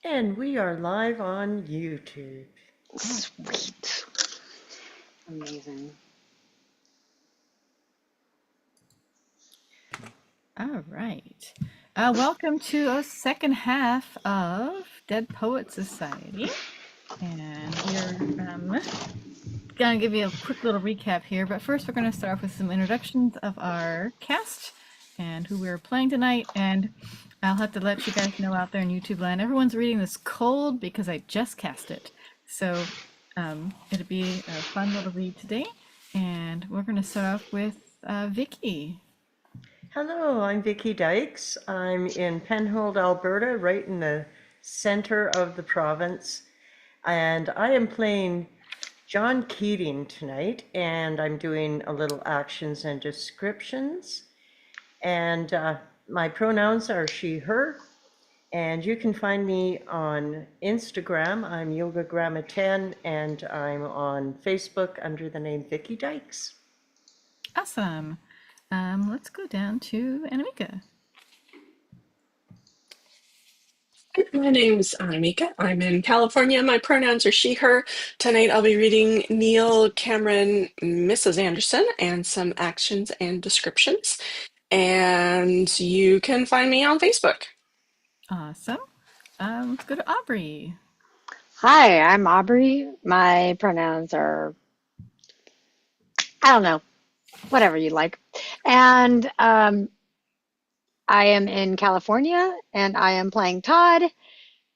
And we are live on YouTube. Sweet. Amazing. All right. Welcome to a second half of Dead Poet Society. And we're going to give you a quick little recap here. But first, we're going to start off with some introductions of our cast and who we're playing tonight. And I'll have to let you guys know out there in YouTube land. Everyone's reading this cold because I just cast it. So it'll be a fun little read today. And we're going to start off with Vicky. Hello, I'm Vicky Dykes. I'm in Penhold, Alberta, right in the center of the province. And I am playing John Keating tonight, and I'm doing a little actions and descriptions. And my pronouns are she, her. And you can find me on Instagram. I'm YogaGramma10, and I'm on Facebook under the name Vicky Dykes. Awesome. Let's go down to Anamika. My name's Anamika. I'm in California. My pronouns are she, her. Tonight I'll be reading Neil Cameron, Mrs. Anderson, and some actions and descriptions. And you can find me on Facebook. Awesome. Let's go to Aubrey. Hi, I'm Aubrey. My pronouns are, I don't know, whatever you like. And I am in California and I am playing Todd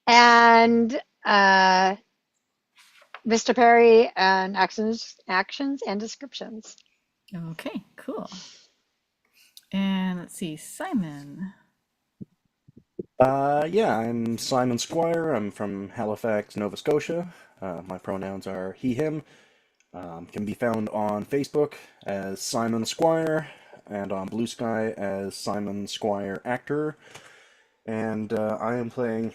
and Mr. Perry and actions and descriptions. Okay, cool. And let's see, Simon. Yeah, I'm Simon Squire. I'm from Halifax, Nova Scotia. My pronouns are he, him. Can be found on Facebook as Simon Squire and on Blue Sky as Simon Squire Actor. And I am playing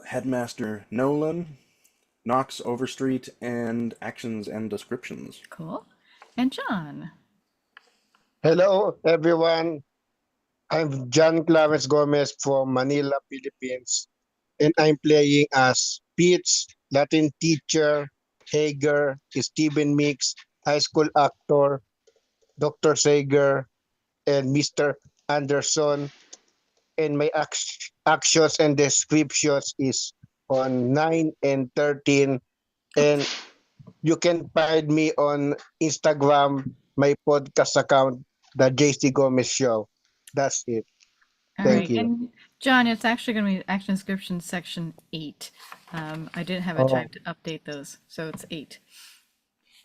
Headmaster Nolan, Knox Overstreet, and Actions and Descriptions. Cool. And John. Hello, everyone. I'm John Clarence Gomez from Manila, Philippines, and I'm playing as Pete's Latin teacher, Hager, Stephen Mix, high school actor, Dr. Sager, and Mr. Anderson. And my actions and descriptions is on 9 and 13. And you can find me on Instagram, my podcast account, The JC Gomez Show. That's it. All Thank right. you. And John, it's actually going to be action description section 8. I didn't have a time to update those, so it's 8.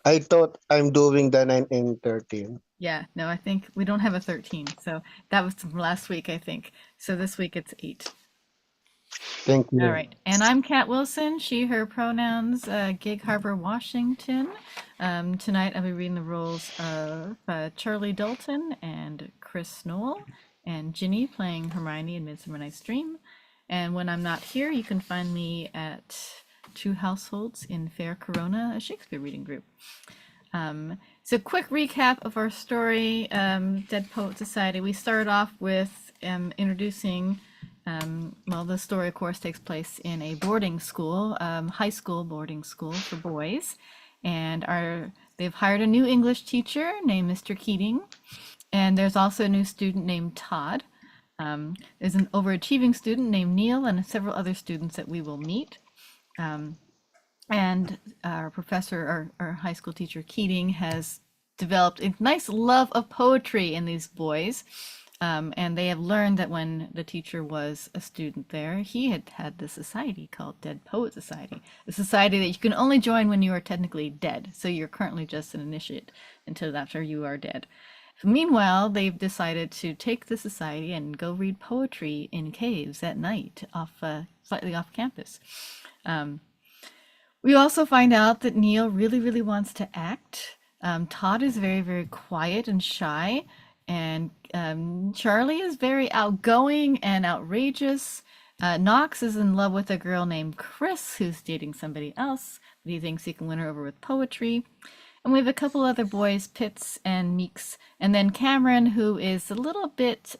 I thought I'm doing the 9 and 13. Yeah, no, I think we don't have a 13. So that was from last week, I think. So this week it's 8. Thank you. All right. And I'm Kat Wilson, she, her pronouns, Gig Harbor, Washington. Tonight I'll be reading the roles of Charlie Dalton and Chris Knoll, and Ginny playing Hermione in Midsummer Night's Dream. And when I'm not here, you can find me at Two Households in Fair Corona, a Shakespeare reading group. So quick recap of our story, Dead Poet Society. We started off with introducing, well, the story of course takes place in a boarding school, high school boarding school for boys. And they've hired a new English teacher named Mr. Keating. And there's also a new student named Todd. There's an overachieving student named Neil and several other students that we will meet. And our professor, our high school teacher Keating, has developed a nice love of poetry in these boys. And they have learned that when the teacher was a student there, he had this society called Dead Poet Society, a society that you can only join when you are technically dead. So you're currently just an initiate until after you are dead. Meanwhile, they've decided to take the society and go read poetry in caves at night, slightly off campus. We also find out that Neil really, really wants to act. Todd is very, very quiet and shy, and Charlie is very outgoing and outrageous. Knox is in love with a girl named Chris, who's dating somebody else, but he thinks he can win her over with poetry. And we have a couple other boys, Pitts and Meeks, and then Cameron, who is a little bit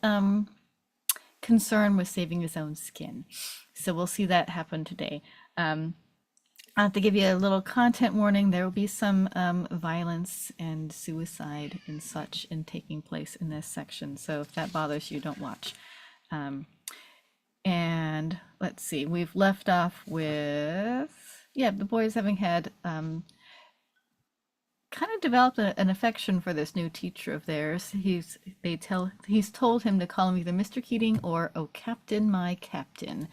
concern with saving his own skin. So we'll see that happen today. I have to give you a little content warning. There will be some violence and suicide and such in taking place in this section. So if that bothers you, don't watch. And let's see, we've left off with, yeah, the boys having had kind of developed an affection for this new teacher of theirs. He's told him to call him either Mr. Keating or "Oh Captain, my Captain,"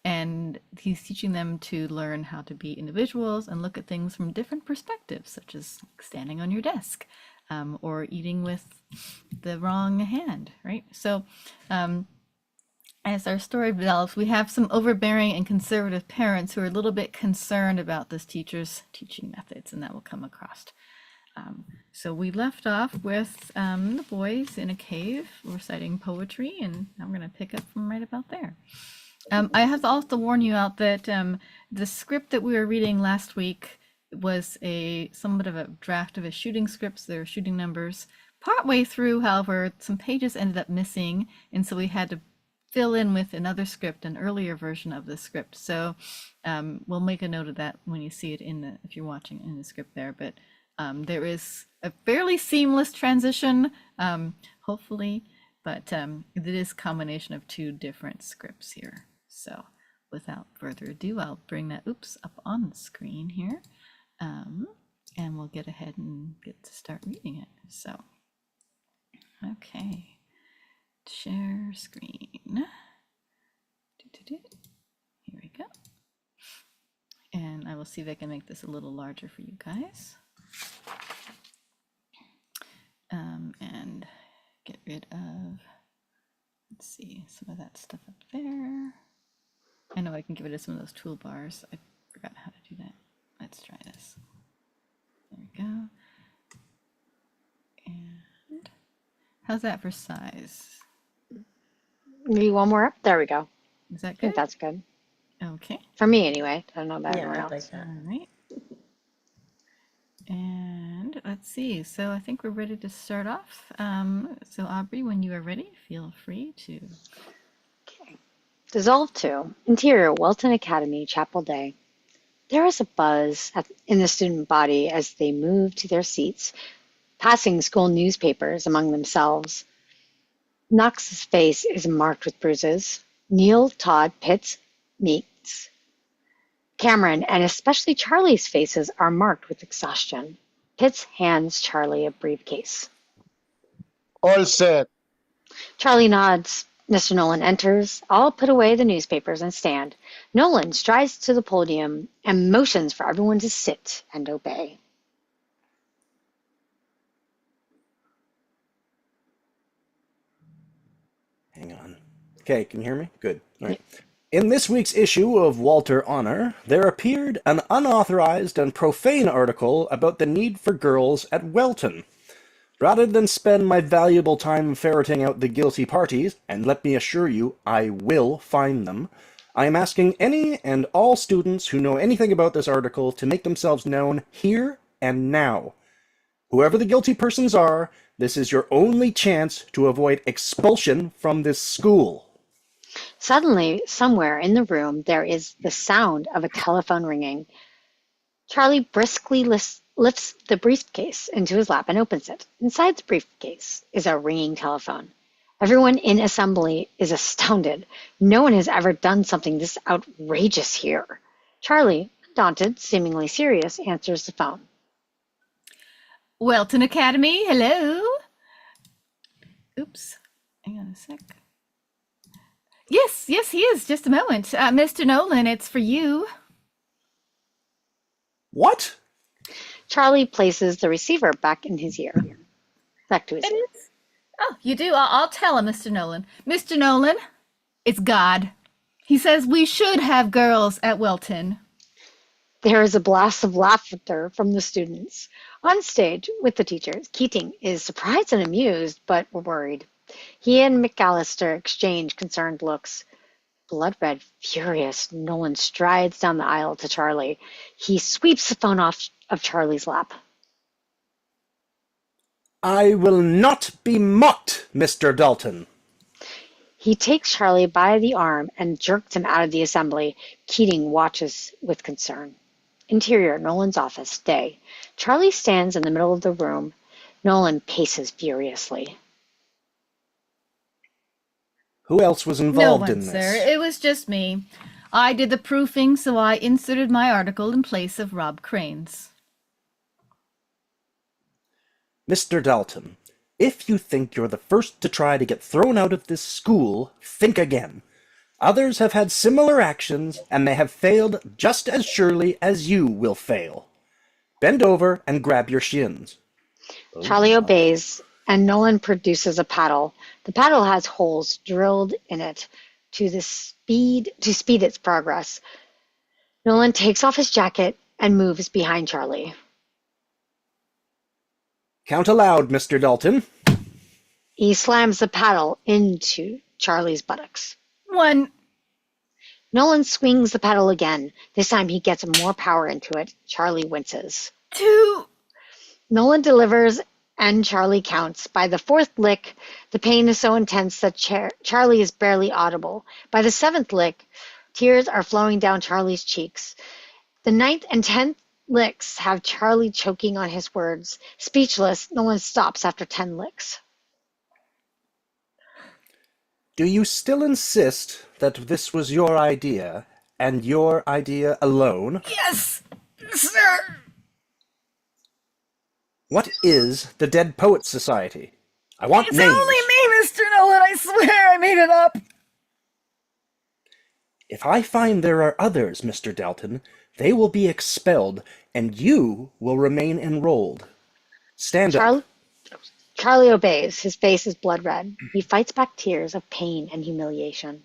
and he's teaching them to learn how to be individuals and look at things from different perspectives, such as standing on your desk or eating with the wrong hand, right? So as our story develops, we have some overbearing and conservative parents who are a little bit concerned about this teacher's teaching methods, and that will come across. So we left off with the boys in a cave reciting poetry, and I'm going to pick up from right about there. I have to also warn you out that the script that we were reading last week was somewhat of a draft of a shooting script, so there were shooting numbers. Partway through, however, some pages ended up missing, and so we had to fill in with another script, an earlier version of the script. So we'll make a note of that when you see it if you're watching in the script there. But there is a fairly seamless transition, hopefully, but it is a combination of two different scripts here. So without further ado, I'll bring that up on the screen here, and we'll get ahead and get to start reading it. So, okay. Share screen. Here we go. And I will see if I can make this a little larger for you guys. And get rid of, let's see, some of that stuff up there. I know I can get rid of some of those toolbars. I forgot how to do that. Let's try this. There we go. And how's that for size? Maybe one more up. There we go. Is that I think good? that's good. Okay. For me, anyway. I don't know about Yeah, everyone I else. like that. All right. And let's see. So I think we're ready to start off. So Aubrey, when you are ready, feel free to. Okay. Dissolve 2. Interior, Welton Academy, Chapel Day. There is a buzz in the student body as they move to their seats, passing school newspapers among themselves. Knox's face is marked with bruises. Neil, Todd, Pitts, Meeks, Cameron, and especially Charlie's faces are marked with exhaustion. Pitts hands Charlie a briefcase. All set. Charlie nods. Mr. Nolan enters. All put away the newspapers and stand. Nolan strides to the podium and motions for everyone to sit and obey. Hang on. Okay, can you hear me? Good. All right. In this week's issue of Walter Honor, there appeared an unauthorized and profane article about the need for girls at Welton. Rather than spend my valuable time ferreting out the guilty parties, and let me assure you, I will find them, I am asking any and all students who know anything about this article to make themselves known here and now. Whoever the guilty persons are, this is your only chance to avoid expulsion from this school. Suddenly, somewhere in the room, there is the sound of a telephone ringing. Charlie briskly lifts the briefcase into his lap and opens it. Inside the briefcase is a ringing telephone. Everyone in assembly is astounded. No one has ever done something this outrageous here. Charlie, undaunted, seemingly serious, answers the phone. Welton Academy, hello? Oops, hang on a sec. Yes, he is. Just a moment. Mr. Nolan, it's for you. What? Charlie places the receiver back in his ear. Back to his ear. Oh, you do? I'll tell him, Mr. Nolan. Mr. Nolan, it's God. He says we should have girls at Welton. There is a blast of laughter from the students. On stage with the teachers, Keating is surprised and amused, but worried. He and McAllister exchange concerned looks. Blood red, furious, Nolan strides down the aisle to Charlie. He sweeps the phone off of Charlie's lap. I will not be mocked, Mr. Dalton. He takes Charlie by the arm and jerks him out of the assembly. Keating watches with concern. Interior, Nolan's office, day. Charlie stands in the middle of the room. Nolan paces furiously. Who else was No involved one, in sir. this? It was just me. I did the proofing, so I inserted my article in place of Rob Crane's. Mr. Dalton, if you think you're the first to try to get thrown out of this school, think again. Others have had similar actions, and they have failed just as surely as you will fail. Bend over and grab your shins. Charlie obeys, and Nolan produces a paddle. The paddle has holes drilled in it to speed its progress. Nolan takes off his jacket and moves behind Charlie. Count aloud, Mr. Dalton. He slams the paddle into Charlie's buttocks. 1. Nolan swings the paddle again. This time he gets more power into it. Charlie winces. 2. Nolan delivers and Charlie counts. By the 4th lick, the pain is so intense that Charlie is barely audible. By the 7th lick, tears are flowing down Charlie's cheeks. The 9th and 10th licks have Charlie choking on his words. Speechless, Nolan stops after 10 licks. Do you still insist that this was your idea, and your idea alone? Yes, sir. What is the Dead Poets Society? I want It's names. only me, Mr. Nolan. I swear I made it up. If I find there are others, Mr. Dalton, they will be expelled, and you will remain enrolled. Stand up. Charlie obeys. His face is blood red. He fights back tears of pain and humiliation.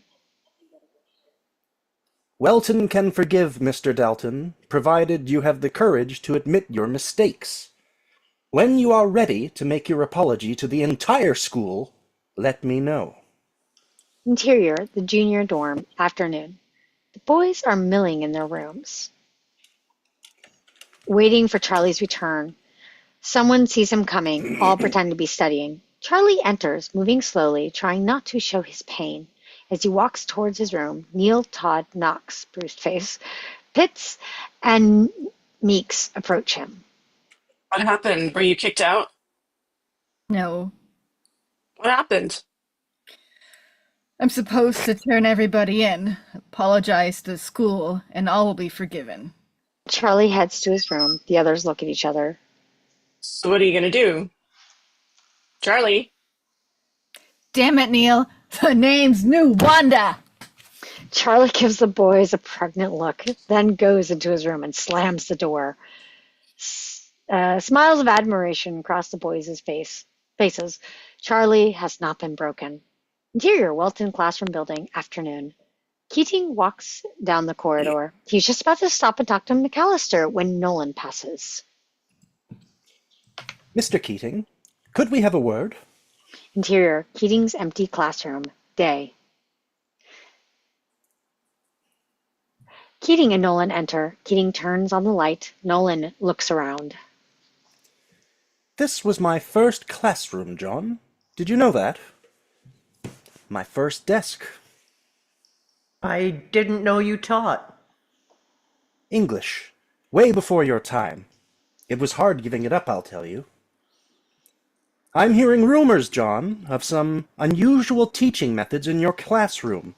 Welton can forgive Mr. Dalton, provided you have the courage to admit your mistakes. When you are ready to make your apology to the entire school, let me know. Interior, the junior dorm, afternoon. The boys are milling in their rooms, waiting for Charlie's return. Someone sees him coming, all pretend to be studying. Charlie enters, moving slowly, trying not to show his pain. As he walks towards his room, Neil, Todd, Knox, bruised face, Pitts, and Meeks approach him. What happened? Were you kicked out? No, What happened? I'm supposed to turn everybody in, apologize to school, and all will be forgiven. Charlie heads to his room. The others look at each other. So what are you going to do? Charlie? Damn it, Neil. The name's New Wanda. Charlie gives the boys a pregnant look, then goes into his room and slams the door. Smiles of admiration cross the boys' faces. Charlie has not been broken. Interior, Welton Classroom Building, afternoon. Keating walks down the corridor. He's just about to stop and talk to McAllister when Nolan passes. Mr. Keating, could we have a word? Interior, Keating's empty classroom, day. Keating and Nolan enter. Keating turns on the light. Nolan looks around. This was my first classroom, John. Did you know that? My first desk. I didn't know you taught. English. Way before your time. It was hard giving it up, I'll tell you. I'm hearing rumors, John, of some unusual teaching methods in your classroom.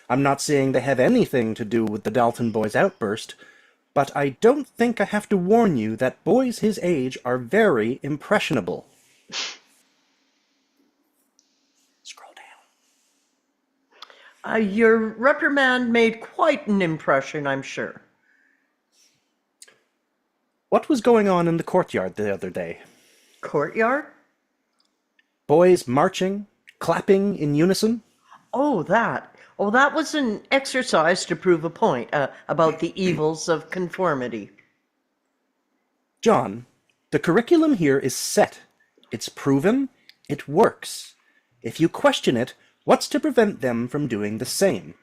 I'm not saying they have anything to do with the Dalton boys' outburst, but I don't think I have to warn you that boys his age are very impressionable. Scroll down. Your reprimand made quite an impression, I'm sure. What was going on in the courtyard the other day? Courtyard? Boys marching, clapping in unison? Oh, that. Oh, that was an exercise to prove a point about the evils of conformity. John, the curriculum here is set. It's proven. It works. If you question it, what's to prevent them from doing the same?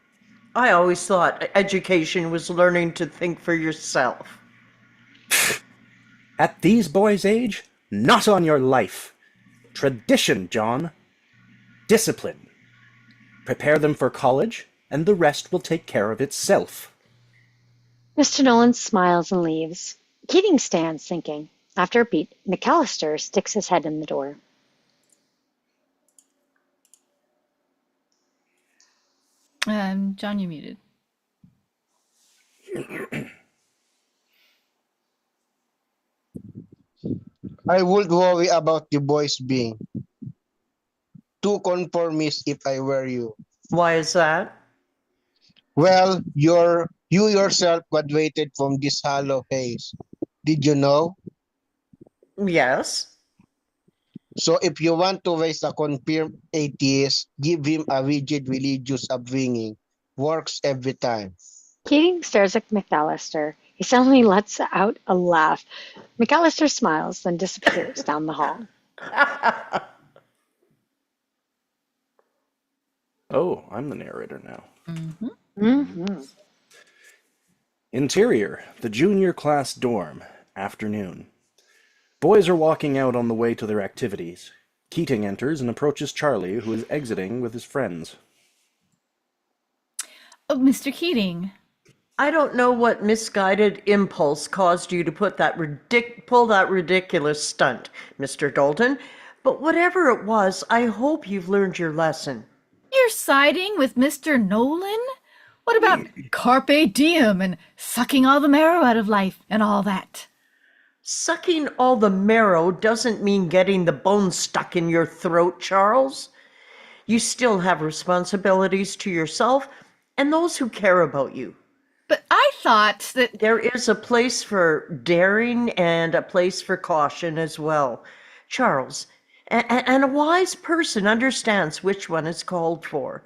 I always thought education was learning to think for yourself. At these boys' age, not on your life. Tradition, John. Discipline. Prepare them for college, and the rest will take care of itself. Mr. Nolan smiles and leaves. Keating stands thinking. After a beat, McAllister sticks his head in the door. John, you muted. I would worry about the boys being too conformist if I were you. Why is that? Well, you yourself graduated from this hollow haze. Did you know? Yes. So if you want to raise a confirmed atheist, give him a rigid religious upbringing. Works every time. Keating stares at McAllister. He suddenly lets out a laugh. McAllister smiles, then disappears down the hall. Oh, I'm the narrator now. Mm-hmm. Interior, the junior class dorm, afternoon. Boys are walking out on the way to their activities. Keating enters and approaches Charlie, who is exiting with his friends. Oh, Mr. Keating. I don't know what misguided impulse caused you to pull that ridiculous stunt, Mr. Dalton, but whatever it was, I hope you've learned your lesson. You're siding with Mr. Nolan? What about carpe diem and sucking all the marrow out of life and all that? Sucking all the marrow doesn't mean getting the bone stuck in your throat, Charles. You still have responsibilities to yourself and those who care about you. But I thought that... There is a place for daring and a place for caution as well, Charles. And a wise person understands which one is called for.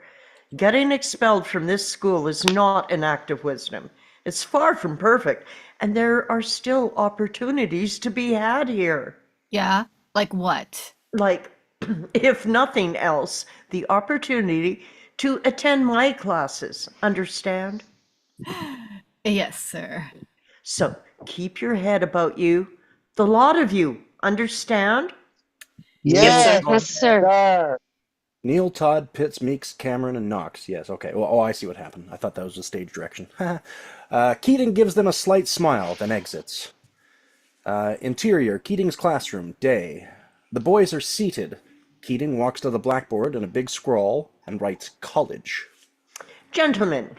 Getting expelled from this school is not an act of wisdom. It's far from perfect, and there are still opportunities to be had here. Yeah? Like what? Like, if nothing else, the opportunity to attend my classes, understand? Yes, sir. So keep your head about you, the lot of you, understand? Yes, Yes, sir. sir. Neil, Todd, Pitts, Meeks, Cameron, and Knox. Yes, okay. Well, oh, I see what happened. I thought that was the stage direction. Keating gives them a slight smile, then exits. Interior, Keating's classroom, day. The boys are seated. Keating walks to the blackboard in a big scroll and writes college. Gentlemen,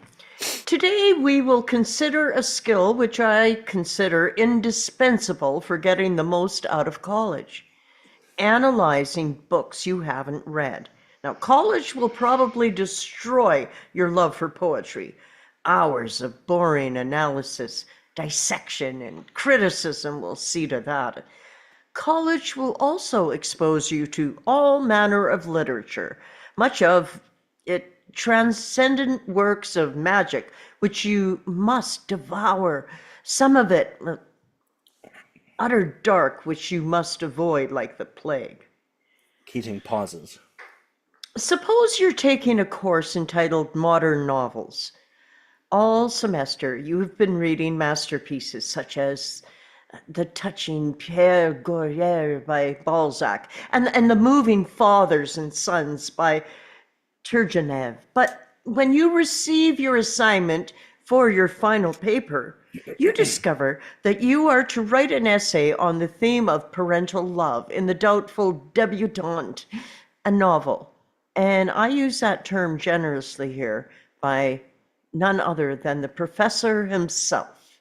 today we will consider a skill which I consider indispensable for getting the most out of college. Analyzing books you haven't read. Now, college will probably destroy your love for poetry. Hours of boring analysis, dissection, and criticism will see to that. College will also expose you to all manner of literature, much of it transcendent works of magic, which you must devour, some of it utter dark, which you must avoid like the plague. Keating pauses. Suppose you're taking a course entitled Modern Novels. All semester, you have been reading masterpieces such as the touching Pierre Goyer by Balzac and the moving Fathers and Sons by Turgenev. But when you receive your assignment for your final paper, you discover that you are to write an essay on the theme of parental love in the doubtful debutante, a novel. And I use that term generously here by none other than the professor himself.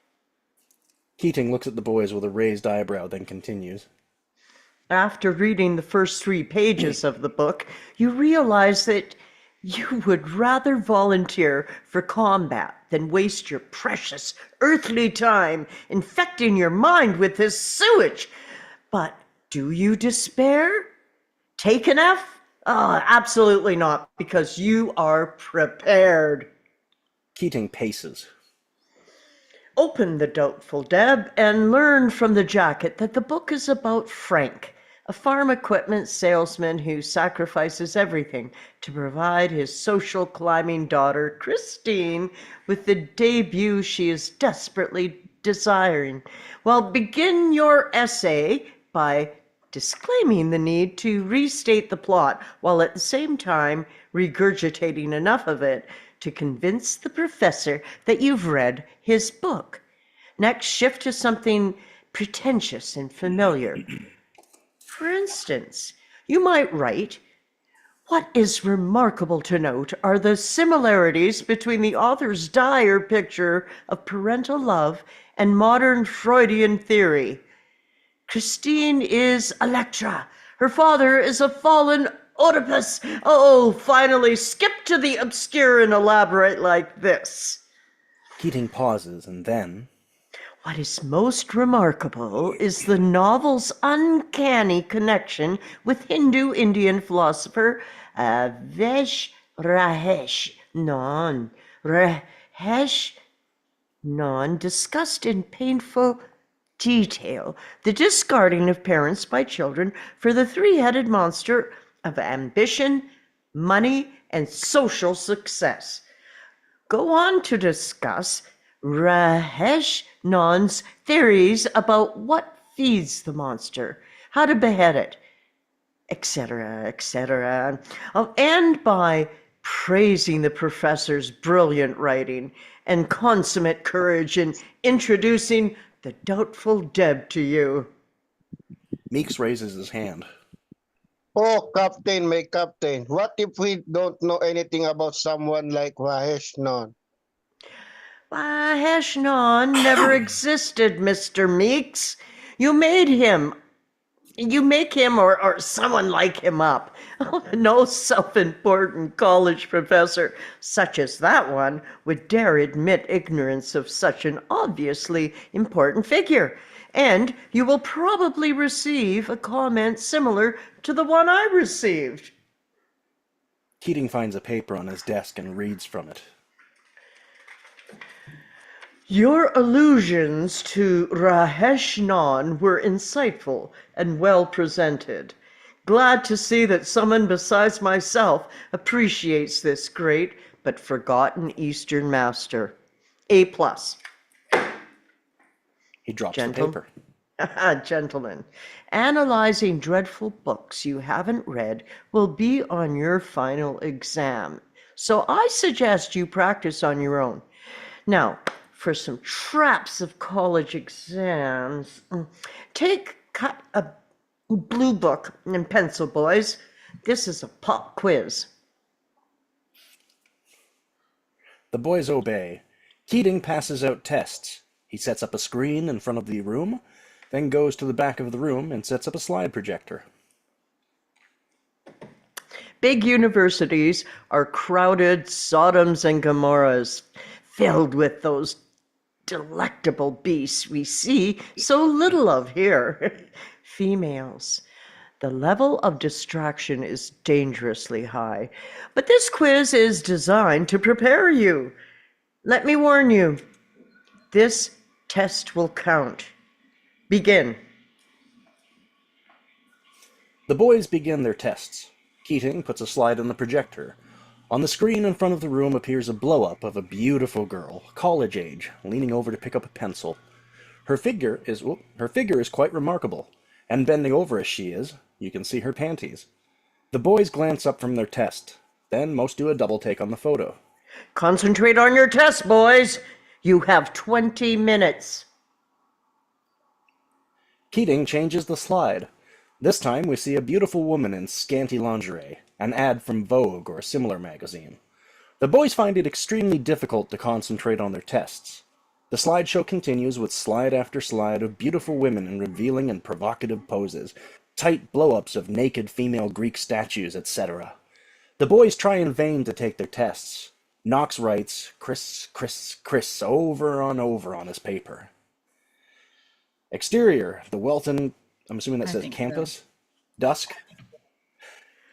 Keating looks at the boys with a raised eyebrow, then continues. After reading the first 3 pages of the book, you realize that you would rather volunteer for combat than waste your precious earthly time infecting your mind with this sewage. But do you despair? Take an F? Absolutely not, because you are prepared. Keating paces. Open the Doubtful Deb and learn from the jacket that the book is about Frank, a farm equipment salesman who sacrifices everything to provide his social climbing daughter, Christine, with the debut she is desperately desiring. Well, begin your essay by disclaiming the need to restate the plot while at the same time regurgitating enough of it to convince the professor that you've read his book. Next, shift to something pretentious and familiar. For instance, you might write, "What is remarkable to note are the similarities between the author's dire picture of parental love and modern Freudian theory. Christine is Electra. Her father is a fallen Oedipus. Oh, finally, skip to the obscure and elaborate like this. Keating pauses and then, What is most remarkable is the novel's uncanny connection with Hindu Indian philosopher Vesh Rahesh Non. Rahesh Non discussed in painful detail the discarding of parents by children for the three-headed monster of ambition, money, and social success. Go on to discuss Rahesh Non's theories about what feeds the monster, how to behead it, etc., etc. I'll end by praising the professor's brilliant writing and consummate courage in introducing the Doubtful Deb to you. Meeks raises his hand. Oh, Captain, my Captain, what if we don't know anything about someone like Vahesh Non? Rahesh Non never existed, Mr. Meeks. You made him. You make him or someone like him up. No self-important college professor such as that one would dare admit ignorance of such an obviously important figure. And you will probably receive a comment similar to the one I received. Keating finds a paper on his desk and reads from it. Your allusions to Rahesh Non were insightful and well presented. Glad to see that someone besides myself appreciates this great but forgotten Eastern master. A plus. He drops Gentle. the paper. Gentlemen, analyzing dreadful books you haven't read will be on your final exam. So I suggest you practice on your own. Now, for some traps of college exams, cut a blue book and pencil, boys. This is a pop quiz. The boys obey. Keating passes out tests. He sets up a screen in front of the room, then goes to the back of the room and sets up a slide projector. Big universities are crowded Sodoms and Gomorrahs, filled with those delectable beasts we see so little of here. Females. The level of distraction is dangerously high, but this quiz is designed to prepare you. Let me warn you, this test will count. Begin. The boys begin their tests. Keating puts a slide on the projector. On the screen in front of the room appears a blow-up of a beautiful girl, college age, leaning over to pick up a pencil. Her figure is quite remarkable, and bending over as she is, you can see her panties. The boys glance up from their test. Then most do a double take on the photo. Concentrate on your test, boys. You have 20 minutes. Keating changes the slide. This time we see a beautiful woman in scanty lingerie, an ad from Vogue or a similar magazine. The boys find it extremely difficult to concentrate on their tests. The slideshow continues with slide after slide of beautiful women in revealing and provocative poses, tight blow-ups of naked female Greek statues, etc. The boys try in vain to take their tests. Knox writes, Chris, Chris, Chris, over and over on his paper. Exterior, the Welton, I'm assuming that I says think so. campus. Dusk.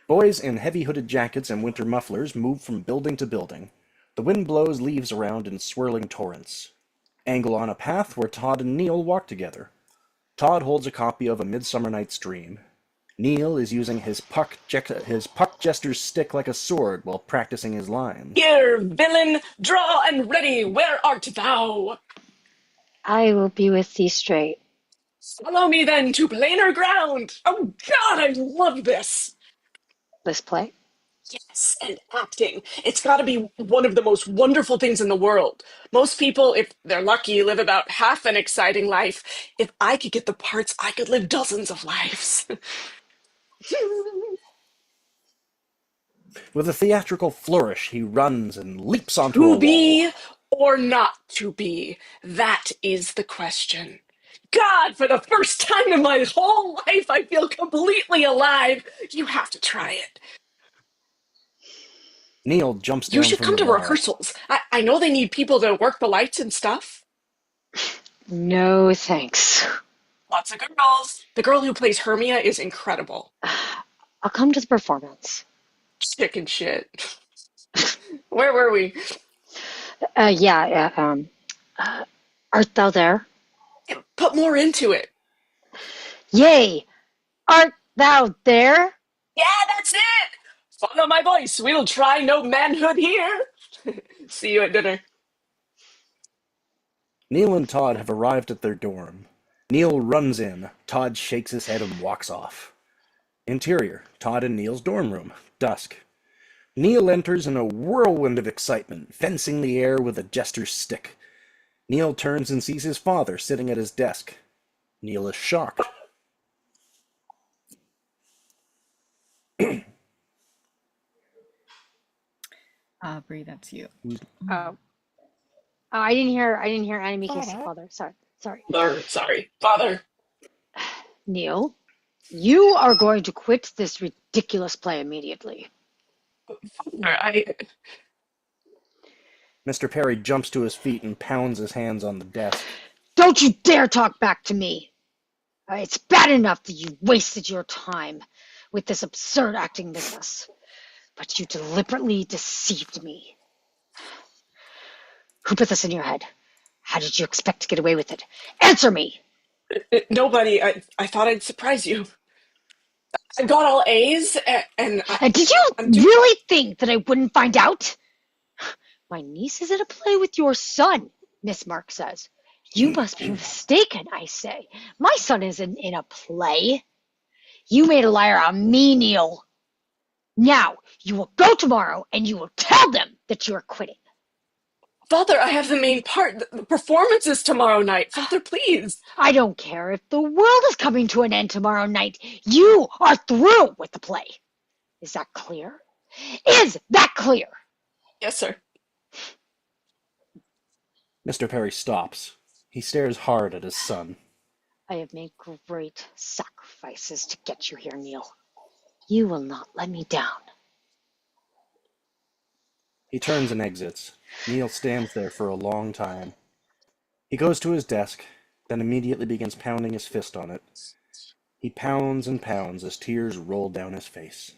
Boys in heavy hooded jackets and winter mufflers move from building to building. The wind blows leaves around in swirling torrents. Angle on a path where Todd and Neil walk together. Todd holds a copy of A Midsummer Night's Dream. Neil is using his puck jester's stick like a sword while practicing his lines. Here, villain, draw and ready. Where art thou? I will be with thee straight. Follow me then to plainer ground. Oh God, I love this. This play? Yes, and acting. It's got to be one of the most wonderful things in the world. Most people, if they're lucky, live about half an exciting life. If I could get the parts, I could live dozens of lives. With a theatrical flourish, he runs and leaps onto a To wall. be or not to be? That is the question. God, for the first time in my whole life, I feel completely alive. You have to try it. Neil jumps You down should from come the to wall. rehearsals. I know they need people to work the lights and stuff. No, thanks. Lots of girls. The girl who plays Hermia is incredible. I'll come to the performance. Chicken shit. Where were we? Yeah, art thou there? Put more into it. Yea, art thou there? Yeah, that's it. Follow my voice. We'll try no manhood here. See you at dinner. Neil and Todd have arrived at their dorm. Neil runs in. Todd shakes his head and walks off. Interior, Todd and Neil's dorm room. Dusk. Neil enters in a whirlwind of excitement, fencing the air with a jester's stick. Neil turns and sees his father sitting at his desk. Neil is shocked. Aubrey, that's you. Oh, I didn't hear Animika's father. Sorry. Sorry, father. Neil, you are going to quit this ridiculous play immediately. I Mr. Perry jumps to his feet and pounds his hands on the desk. Don't you dare talk back to me! It's bad enough that you wasted your time with this absurd acting business, but you deliberately deceived me. Who put this in your head? How did you expect to get away with it? Answer me! nobody. I thought I'd surprise you. I got all A's, and Did you I'm doing. really think that I wouldn't find out? My niece is at a play with your son, Miss Mark says. You must be mistaken, I say. My son isn't in a play. You made a liar out of me, Neil. Now, you will go tomorrow and you will tell them that you are quitting. Father, I have the main part. The performance is tomorrow night. Father, please. I don't care if the world is coming to an end tomorrow night. You are through with the play. Is that clear? Is that clear? Yes, sir. Mr. Perry stops. He stares hard at his son. I have made great sacrifices to get you here, Neil. You will not let me down. He turns and exits. Neil stands there for a long time. He goes to his desk, then immediately begins pounding his fist on it. He pounds and pounds as tears roll down his face.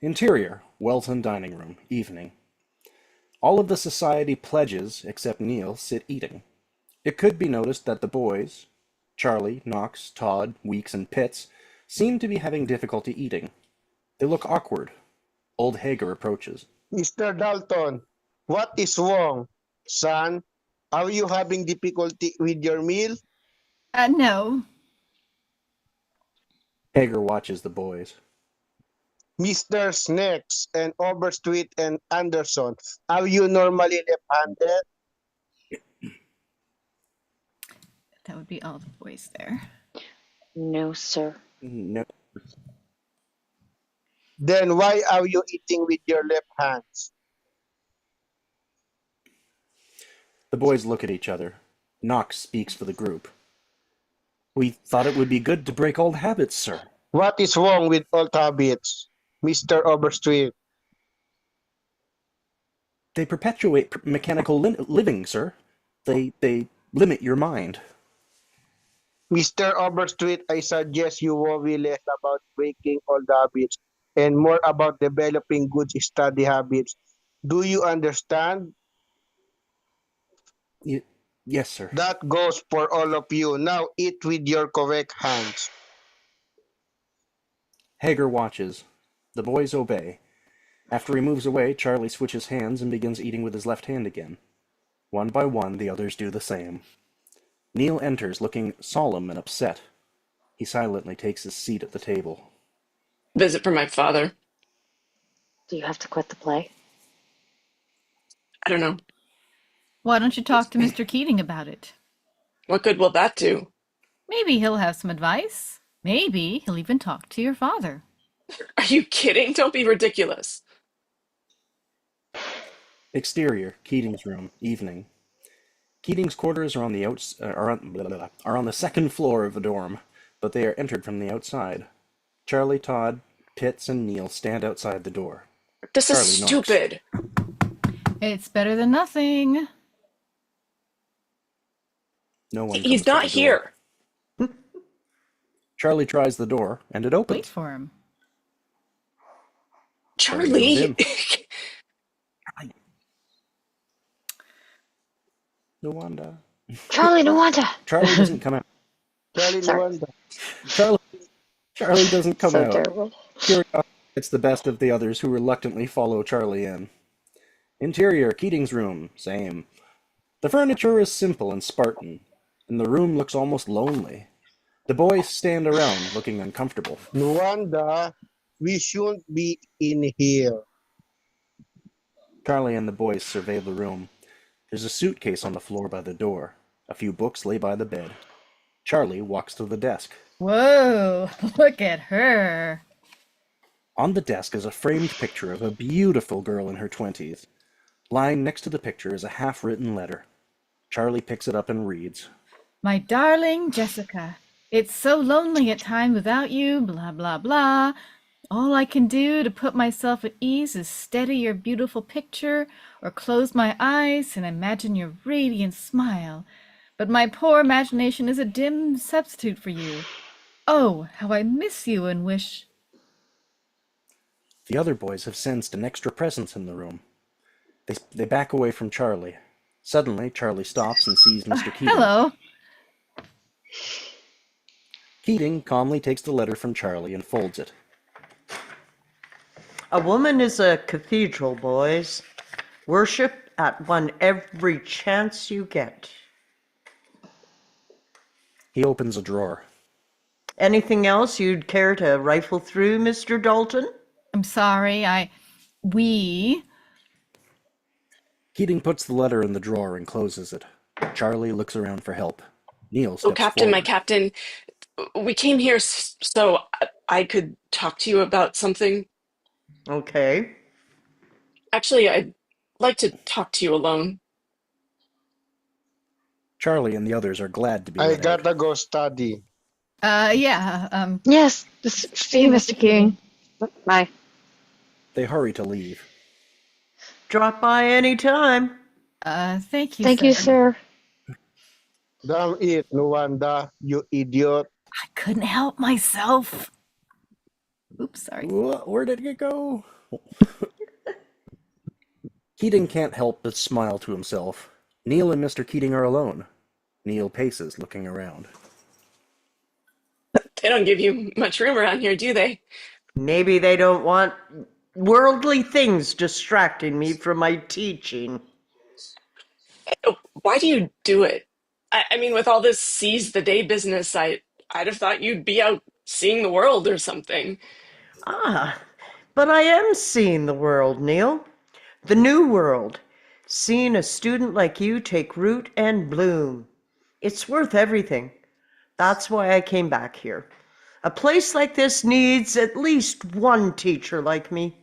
Interior, Welton dining room, evening. All of the society pledges, except Neil, sit eating. It could be noticed that the boys, Charlie, Knox, Todd, Weeks, and Pitts, seem to be having difficulty eating. They look awkward. Old Hager approaches. Mr. Dalton, what is wrong? Son, are you having difficulty with your meal? No. Hager watches the boys. Mr. Snacks and Overstreet and Anderson, are you normally left-handed? That would be all the boys there. No, sir. No. Then why are you eating with your left hands? The boys look at each other. Knox speaks for the group. We thought it would be good to break old habits, sir. What is wrong with old habits, Mr. Overstreet? They perpetuate mechanical living, sir. They limit your mind. Mr. Overstreet, I suggest you worry less about breaking old habits and more about developing good study habits. Do you understand? Yes, sir. That goes for all of you. Now eat with your correct hands. Hager watches. The boys obey. After he moves away, Charlie switches hands and begins eating with his left hand again. One by one, the others do the same. Neil enters, looking solemn and upset. He silently takes his seat at the table. Visit from my father. Do you have to quit the play? I don't know. Why don't you talk to Mr. Keating about it? What good will that do? Maybe he'll have some advice. Maybe he'll even talk to your father. Are you kidding? Don't be ridiculous. Exterior, Keating's room, evening. Keating's quarters are on the are on the second floor of the dorm, but they are entered from the outside. Charlie, Todd, Pitts, and Neil stand outside the door. This is Charlie knocks. stupid. It's better than nothing. He's No one comes to not the door. here. Charlie tries the door, and it Wait opens. for him. Charlie. goes in. Nwanda. Charlie, no wonder. Charlie doesn't come out. Charlie Sorry. Nwanda. Charlie doesn't come So out. terrible. Curiosity gets the best of the others, who reluctantly follow Charlie in. Interior, Keating's room, same. The furniture is simple and Spartan, and the room looks almost lonely. The boys stand around, looking uncomfortable. Nwanda, we shouldn't be in here. Charlie and the boys survey the room. There's a suitcase on the floor by the door. A few books lay by the bed. Charlie walks to the desk. Whoa, look at her. On the desk is a framed picture of a beautiful girl in her 20s. Lying next to the picture is a half-written letter. Charlie picks it up and reads. My darling Jessica, it's so lonely at times without you, blah, blah, blah. All I can do to put myself at ease is study your beautiful picture or close my eyes and imagine your radiant smile. But my poor imagination is a dim substitute for you. Oh, how I miss you and wish... The other boys have sensed an extra presence in the room. They back away from Charlie. Suddenly, Charlie stops and sees Mr. Keating. Hello. Keating calmly takes the letter from Charlie and folds it. A woman is a cathedral, boys. Worship at one every chance you get. He opens a drawer. Anything else you'd care to rifle through, Mr. Dalton? I'm sorry, we... Keating puts the letter in the drawer and closes it. Charlie looks around for help. Neil steps Oh, Captain, my forward. captain. We came here so I could talk to you about something. Okay. Actually, I'd like to talk to you alone. Charlie and the others are glad to be I let out. gotta go study. Yeah, Yes, see you, Mr. King. Bye. They hurry to leave. Drop by any time. thank you, Thank you, sir. Damn it, Nwanda, you idiot. I couldn't help myself. Oops, sorry. Where did it go? Keating can't help but smile to himself. Neil and Mr. Keating are alone. Neil paces, looking around. They don't give you much room around here, do they? Maybe they don't want worldly things distracting me from my teaching. Why do you do it? I mean, with all this seize the day business, I'd have thought you'd be out seeing the world or something. Ah, but I am seeing the world, Neil. The new world. Seeing a student like you take root and bloom. It's worth everything. That's why I came back here. A place like this needs at least one teacher like me.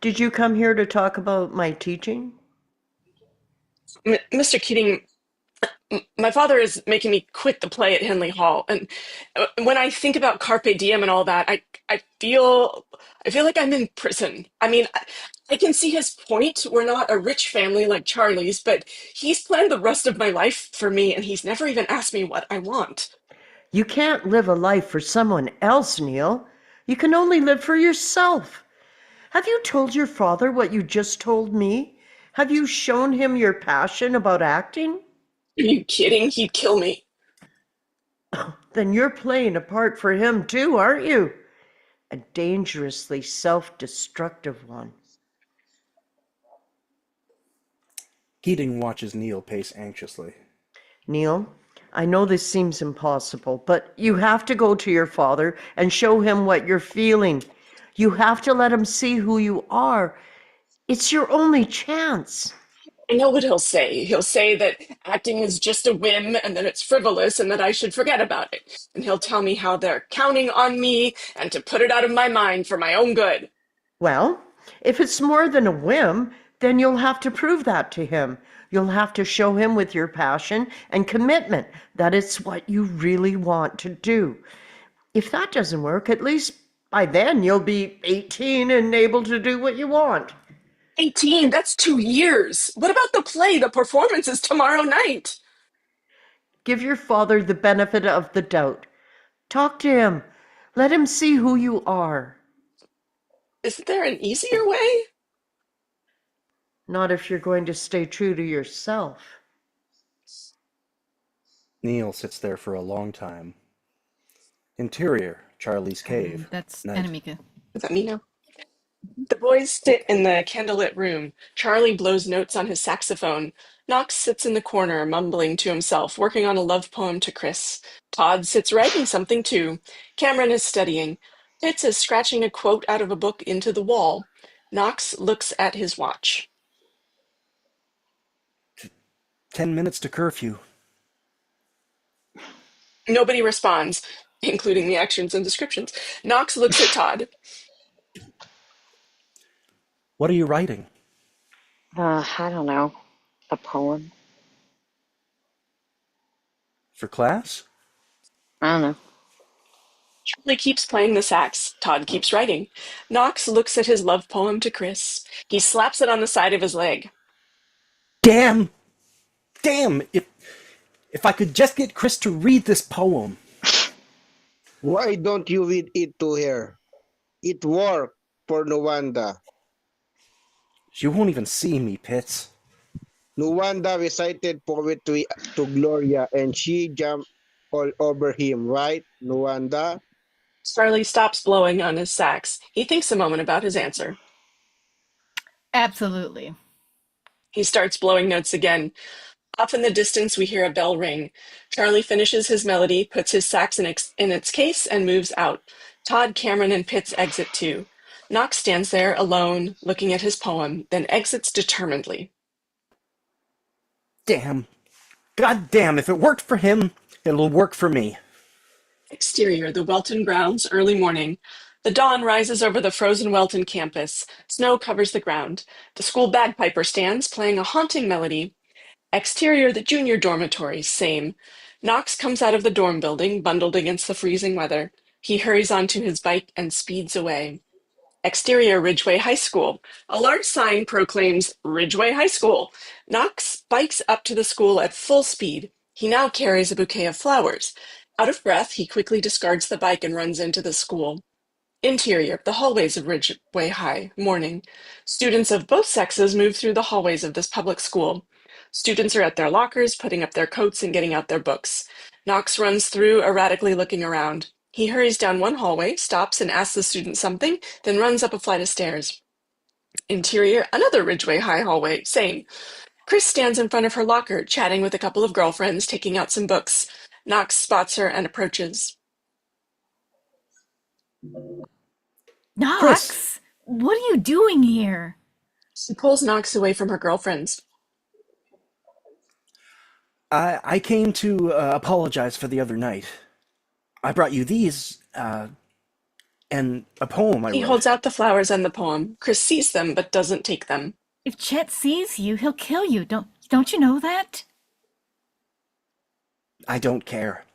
Did you come here to talk about my teaching? Mr. Keating, my father is making me quit the play at Henley Hall, and when I think about carpe diem and all that, I feel like I'm in prison. I mean, I can see his point. We're not a rich family like Charlie's, but he's planned the rest of my life for me, and he's never even asked me what I want. You can't live a life for someone else, Neil. You can only live for yourself. Have you told your father what you just told me? Have you shown him your passion about acting? Are you kidding? He'd kill me. Then you're playing a part for him too, aren't you? A dangerously self-destructive one. Keating watches Neil pace anxiously. Neil, I know this seems impossible, but you have to go to your father and show him what you're feeling. You have to let him see who you are. It's your only chance. I know what he'll say. He'll say that acting is just a whim and that it's frivolous and that I should forget about it. And he'll tell me how they're counting on me and to put it out of my mind for my own good. Well, if it's more than a whim, then you'll have to prove that to him. You'll have to show him with your passion and commitment that it's what you really want to do. If that doesn't work, at least by then you'll be 18 and able to do what you want. 18, that's 2 years. What about the play, the performances tomorrow night? Give your father the benefit of the doubt. Talk to him. Let him see who you are. Isn't there an easier way? Not if you're going to stay true to yourself. Neil sits there for a long time. Interior, Charlie's cave. That's Night. Anamika. Is that me now? The boys sit in the candlelit room. Charlie blows notes on his saxophone. Knox sits in the corner, mumbling to himself, working on a love poem to Chris. Todd sits writing something too. Cameron is studying. Pitts is scratching a quote out of a book into the wall. Knox looks at his watch. 10 minutes to curfew. Nobody responds, including the actions and descriptions. Knox looks at Todd. What are you writing? I don't know. A poem? For class? I don't know. Charlie keeps playing the sax. Todd keeps writing. Knox looks at his love poem to Chris. He slaps it on the side of his leg. Damn! Damn! If I could just get Chris to read this poem. Why don't you read it to her? It worked for Nuwanda. She won't even see me, Pitts. Nuwanda recited poetry to Gloria and she jumped all over him, right, Nuwanda? Charlie stops blowing on his sax. He thinks a moment about his answer. Absolutely. He starts blowing notes again. Off in the distance, we hear a bell ring. Charlie finishes his melody, puts his sax in its case, and moves out. Todd, Cameron, and Pitts exit too. Knox stands there alone, looking at his poem, then exits determinedly. Damn. God damn, if it worked for him, it'll work for me. Exterior, the Welton grounds, early morning. The dawn rises over the frozen Welton campus. Snow covers the ground. The school bagpiper stands, playing a haunting melody. Exterior, the junior dormitory, same. Knox comes out of the dorm building, bundled against the freezing weather. He hurries onto his bike and speeds away. Exterior, Ridgeway High School. A large sign proclaims Ridgeway High School. Knox bikes up to the school at full speed. He now carries a bouquet of flowers. Out of breath, he quickly discards the bike and runs into the school. Interior, the hallways of Ridgeway High, morning. Students of both sexes move through the hallways of this public school. Students are at their lockers, putting up their coats and getting out their books. Knox runs through, erratically looking around. He hurries down one hallway, stops and asks the student something, then runs up a flight of stairs. Interior, another Ridgeway High hallway, same. Chris stands in front of her locker, chatting with a couple of girlfriends, taking out some books. Knox spots her and approaches. Knox, what are you doing here? She pulls Knox away from her girlfriends. I came to apologize for the other night. I brought you these, and a poem I He wrote. holds out the flowers and the poem. Chris sees them, but doesn't take them. If Chet sees you, he'll kill you. Don't you know that? I don't care.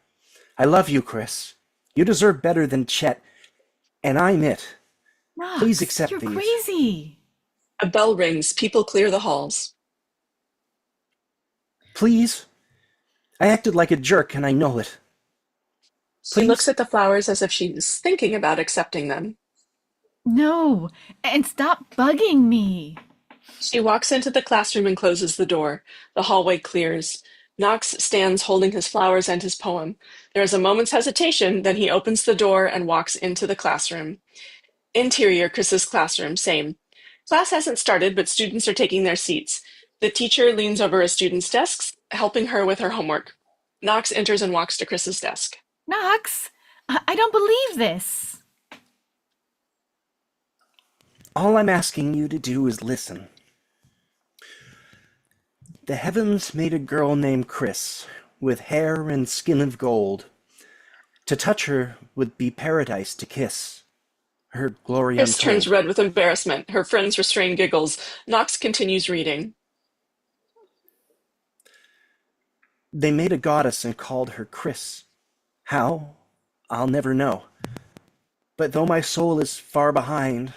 I love you, Chris. You deserve better than Chet, and I'm it. Knox, Please accept you're these. crazy. A bell rings. People clear the halls. Please? I acted like a jerk, and I know it. She Please? looks at the flowers as if she's thinking about accepting them. No, and stop bugging me. She walks into the classroom and closes the door. The hallway clears. Knox stands holding his flowers and his poem. There is a moment's hesitation, then he opens the door and walks into the classroom. Interior, Chris's classroom, same. Class hasn't started, but students are taking their seats. The teacher leans over a student's desk, helping her with her homework. Knox enters and walks to Chris's desk. Knox, I don't believe this. All I'm asking you to do is listen. The heavens made a girl named Chris, with hair and skin of gold. To touch her would be paradise to kiss. Her glory Chris untold. turns red with embarrassment. Her friends restrain giggles. Knox continues reading. They made a goddess and called her Chris. How? I'll never know. But though my soul is far behind,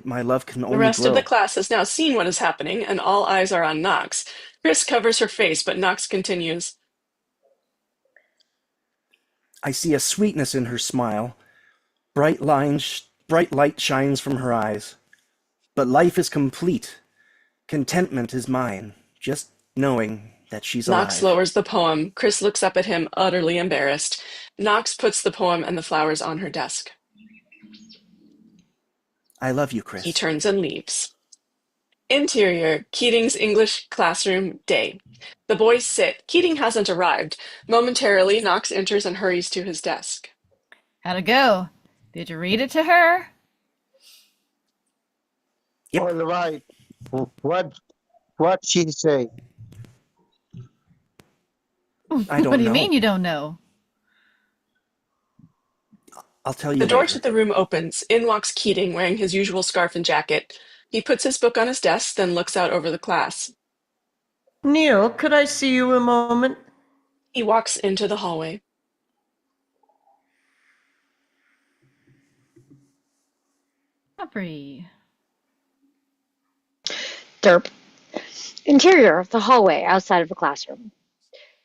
my love can only The rest grow. of the class has now seen what is happening, and all eyes are on Knox. Chris covers her face, but Knox continues. I see a sweetness in her smile. Bright light shines from her eyes. But life is complete. Contentment is mine, just knowing that she's alive. Knox lowers the poem. Chris looks up at him, utterly embarrassed. Knox puts the poem and the flowers on her desk. I love you, Chris. He turns and leaves. Interior, Keating's English classroom, day. The boys sit. Keating hasn't arrived. Momentarily, Knox enters and hurries to his desk. How'd it go? Did you read it to her? Yep. All right. What she say? I don't What do you know. mean you don't know? I'll tell you The door later. to the room opens. In walks Keating, wearing his usual scarf and jacket. He puts his book on his desk, then looks out over the class. Neil, could I see you a moment? He walks into the hallway. Aubrey. Derp. Interior, the hallway outside of the classroom.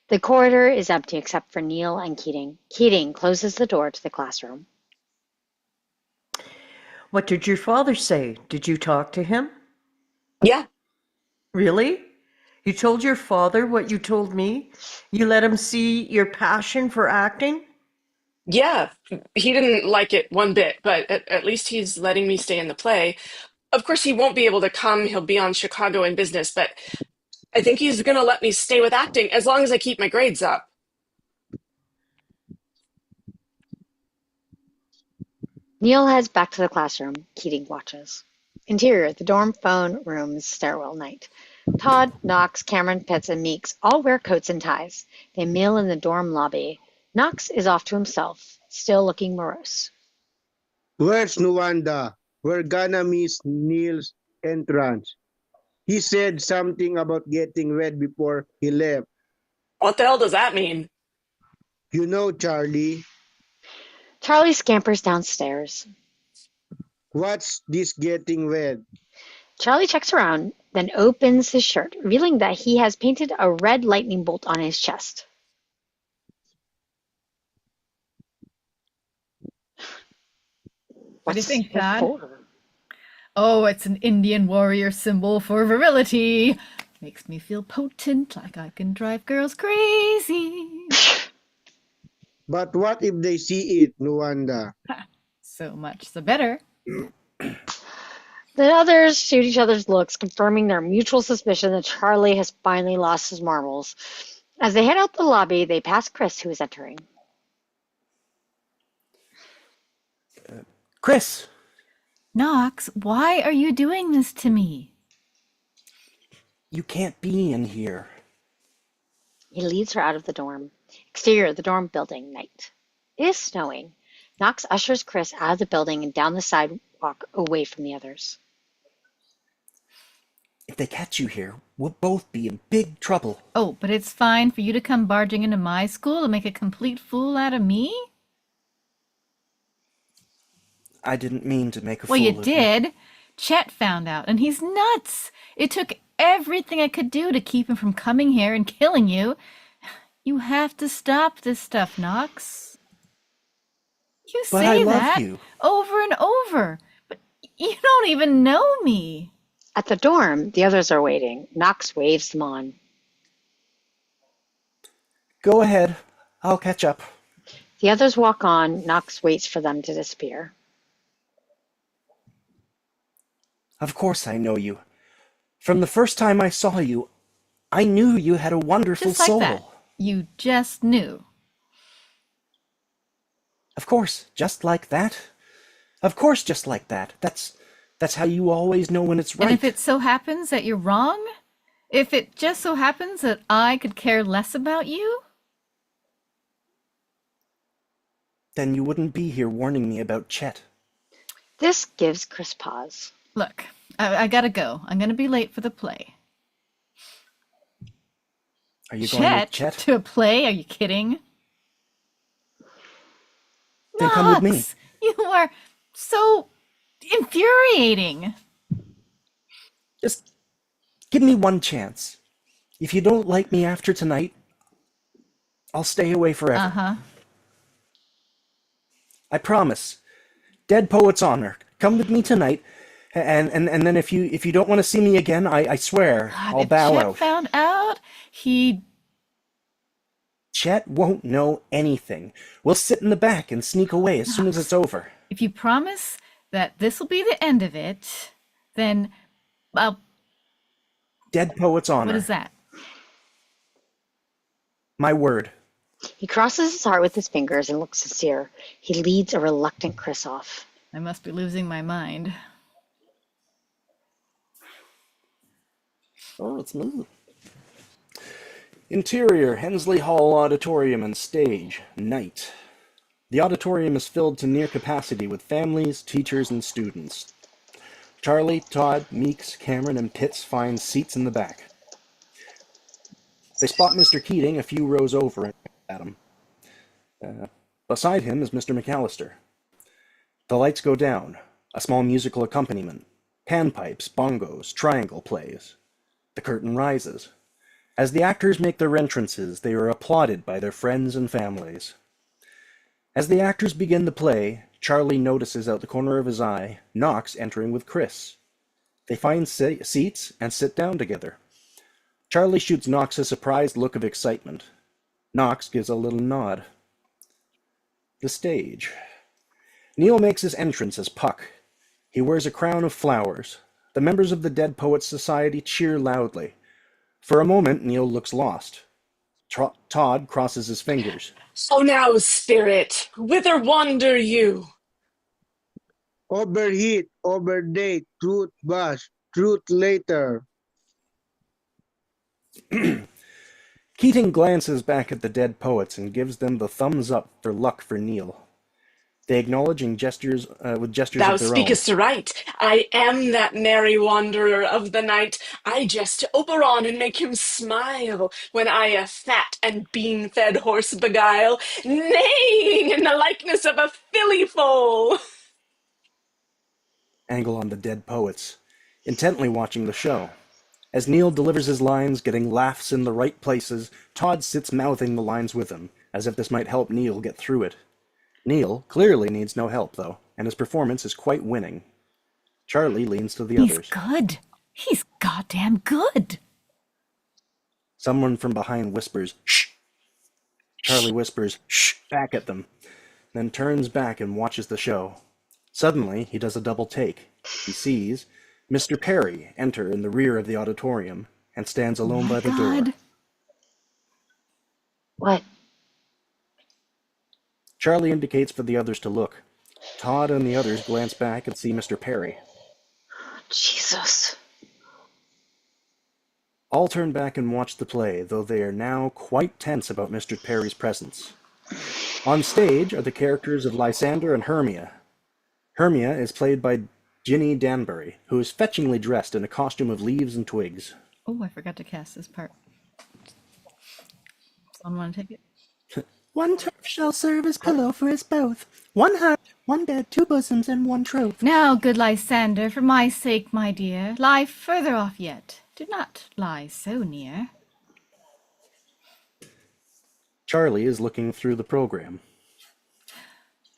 The corridor is empty except for Neil and Keating. Keating closes the door to the classroom. What did your father say? Did you talk to him? Yeah, Really? You told your father what you told me? You let him see your passion for acting? yeah. He didn't like it one bit, but at least he's letting me stay in the play. Of course, he won't be able to come. He'll be on Chicago in business, but I think he's going to let me stay with acting as long as I keep my grades up. Neil heads back to the classroom. Keating watches. Interior, the dorm phone room's stairwell night. Todd, Knox, Cameron, Pitts, and Meeks all wear coats and ties. They meal in the dorm lobby. Knox is off to himself, still looking morose. Where's Nuwanda? We're gonna miss Neil's entrance. He said something about getting red before he left. What the hell does that mean? You know, Charlie, Charlie scampers downstairs. what's this getting red? Charlie checks around, then opens his shirt, revealing that he has painted a red lightning bolt on his chest. What do you What's think, it Todd? for? Oh, it's an Indian warrior symbol for virility. Makes me feel potent, like I can drive girls crazy. But what if they see it, Nuwanda? So much the better. The others shoot each other's looks, confirming their mutual suspicion that Charlie has finally lost his marbles. As they head out the lobby, they pass Chris, who is entering. Chris! Knox, why are you doing this to me? You can't be in here. He leads her out of the dorm. Exterior, the dorm building, night. It is snowing. Knox ushers Chris out of the building and down the sidewalk away from the others. If they catch you here, we'll both be in big trouble. Oh, but it's fine for you to come barging into my school and make a complete fool out of me? I didn't mean to make a Well, fool you of you. did. Chet found out, and he's nuts. It took everything I could do to keep him from coming here and killing you. You have to stop this stuff, Knox. You But say I love that you. over and over, but you don't even know me. At the dorm, the others are waiting. Knox waves them on. Go ahead. I'll catch up. The others walk on. Knox waits for them to disappear. Of course I know you. From the first time I saw you, I knew you had a wonderful Just like soul. that. You just knew. Of course, just like that. Of course, just like that. That's how you always know when it's right. And if it so happens that you're wrong, if it just so happens that I could care less about you, then you wouldn't be here warning me about Chet. This gives Chris pause. look, I gotta go. I'm gonna be late for the play. Are you going with Chet? To a play? Are you kidding? Then come with me. Knox, you are so infuriating. Just give me one chance. If you don't like me after tonight, I'll stay away forever. Uh-huh. I promise. Dead Poet's Honor. Come with me tonight, and then if you don't want to see me again, I swear God, I'll if bow Chet out. found out, he'd... Chet won't know anything. We'll sit in the back and sneak away as soon as it's over. If you promise that this will be the end of it, then, well, Dead Poet's Honor. what is that? My word. He crosses his heart with his fingers and looks sincere. He leads a reluctant Chris off. I must be losing my mind. Oh, it's me. Interior, Hensley Hall Auditorium and Stage, night. The auditorium is filled to near capacity with families, teachers, and students. Charlie, Todd, Meeks, Cameron, and Pitts find seats in the back. They spot Mr. Keating a few rows over at him. Beside him is Mr. McAllister. The lights go down. A small musical accompaniment. Panpipes, bongos, triangle plays. The curtain rises. As the actors make their entrances, they are applauded by their friends and families. As the actors begin the play, Charlie notices out the corner of his eye Knox entering with Chris. They find seats and sit down together. Charlie shoots Knox a surprised look of excitement. Knox gives a little nod. The stage. Neil makes his entrance as Puck. He wears a crown of flowers. The members of the Dead Poets Society cheer loudly. For a moment, Neil looks lost. Todd crosses his fingers. So now, spirit, whither wander you? Overheat, overdate, truth bus, truth later. Keating glances back at the Dead Poets and gives them the thumbs up for luck for Neil. They acknowledge with gestures Thou of their own. speakest right. I am that merry wanderer of the night. I jest to Oberon and make him smile when I a fat and bean-fed horse beguile, neighing in the likeness of a filly foal. Angle on the Dead Poets, intently watching the show. As Neil delivers his lines, getting laughs in the right places, Todd sits mouthing the lines with him, as if this might help Neil get through it. Neil clearly needs no help, though, and his performance is quite winning. Charlie leans to the He's others. good. He's goddamn good. Someone from behind whispers, "Shh!" Charlie whispers, "Shh!" back at them, then turns back and watches the show. Suddenly, he does a double take. He sees Mr. Perry enter in the rear of the auditorium and stands alone by the door. God. What? Charlie indicates for the others to look. Todd and the others glance back and see Mr. Perry. Jesus. All turn back and watch the play, though they are now quite tense about Mr. Perry's presence. On stage are the characters of Lysander and Hermia. Hermia is played by Ginny Danbury, who is fetchingly dressed in a costume of leaves and twigs. Oh, I forgot to cast this part. Someone want to take it? One turf shall serve as pillow for us both. One heart, one bed, two bosoms, and one trove. Now, good Lysander, for my sake, my dear, lie further off yet. Do not lie so near. Charlie is looking through the program.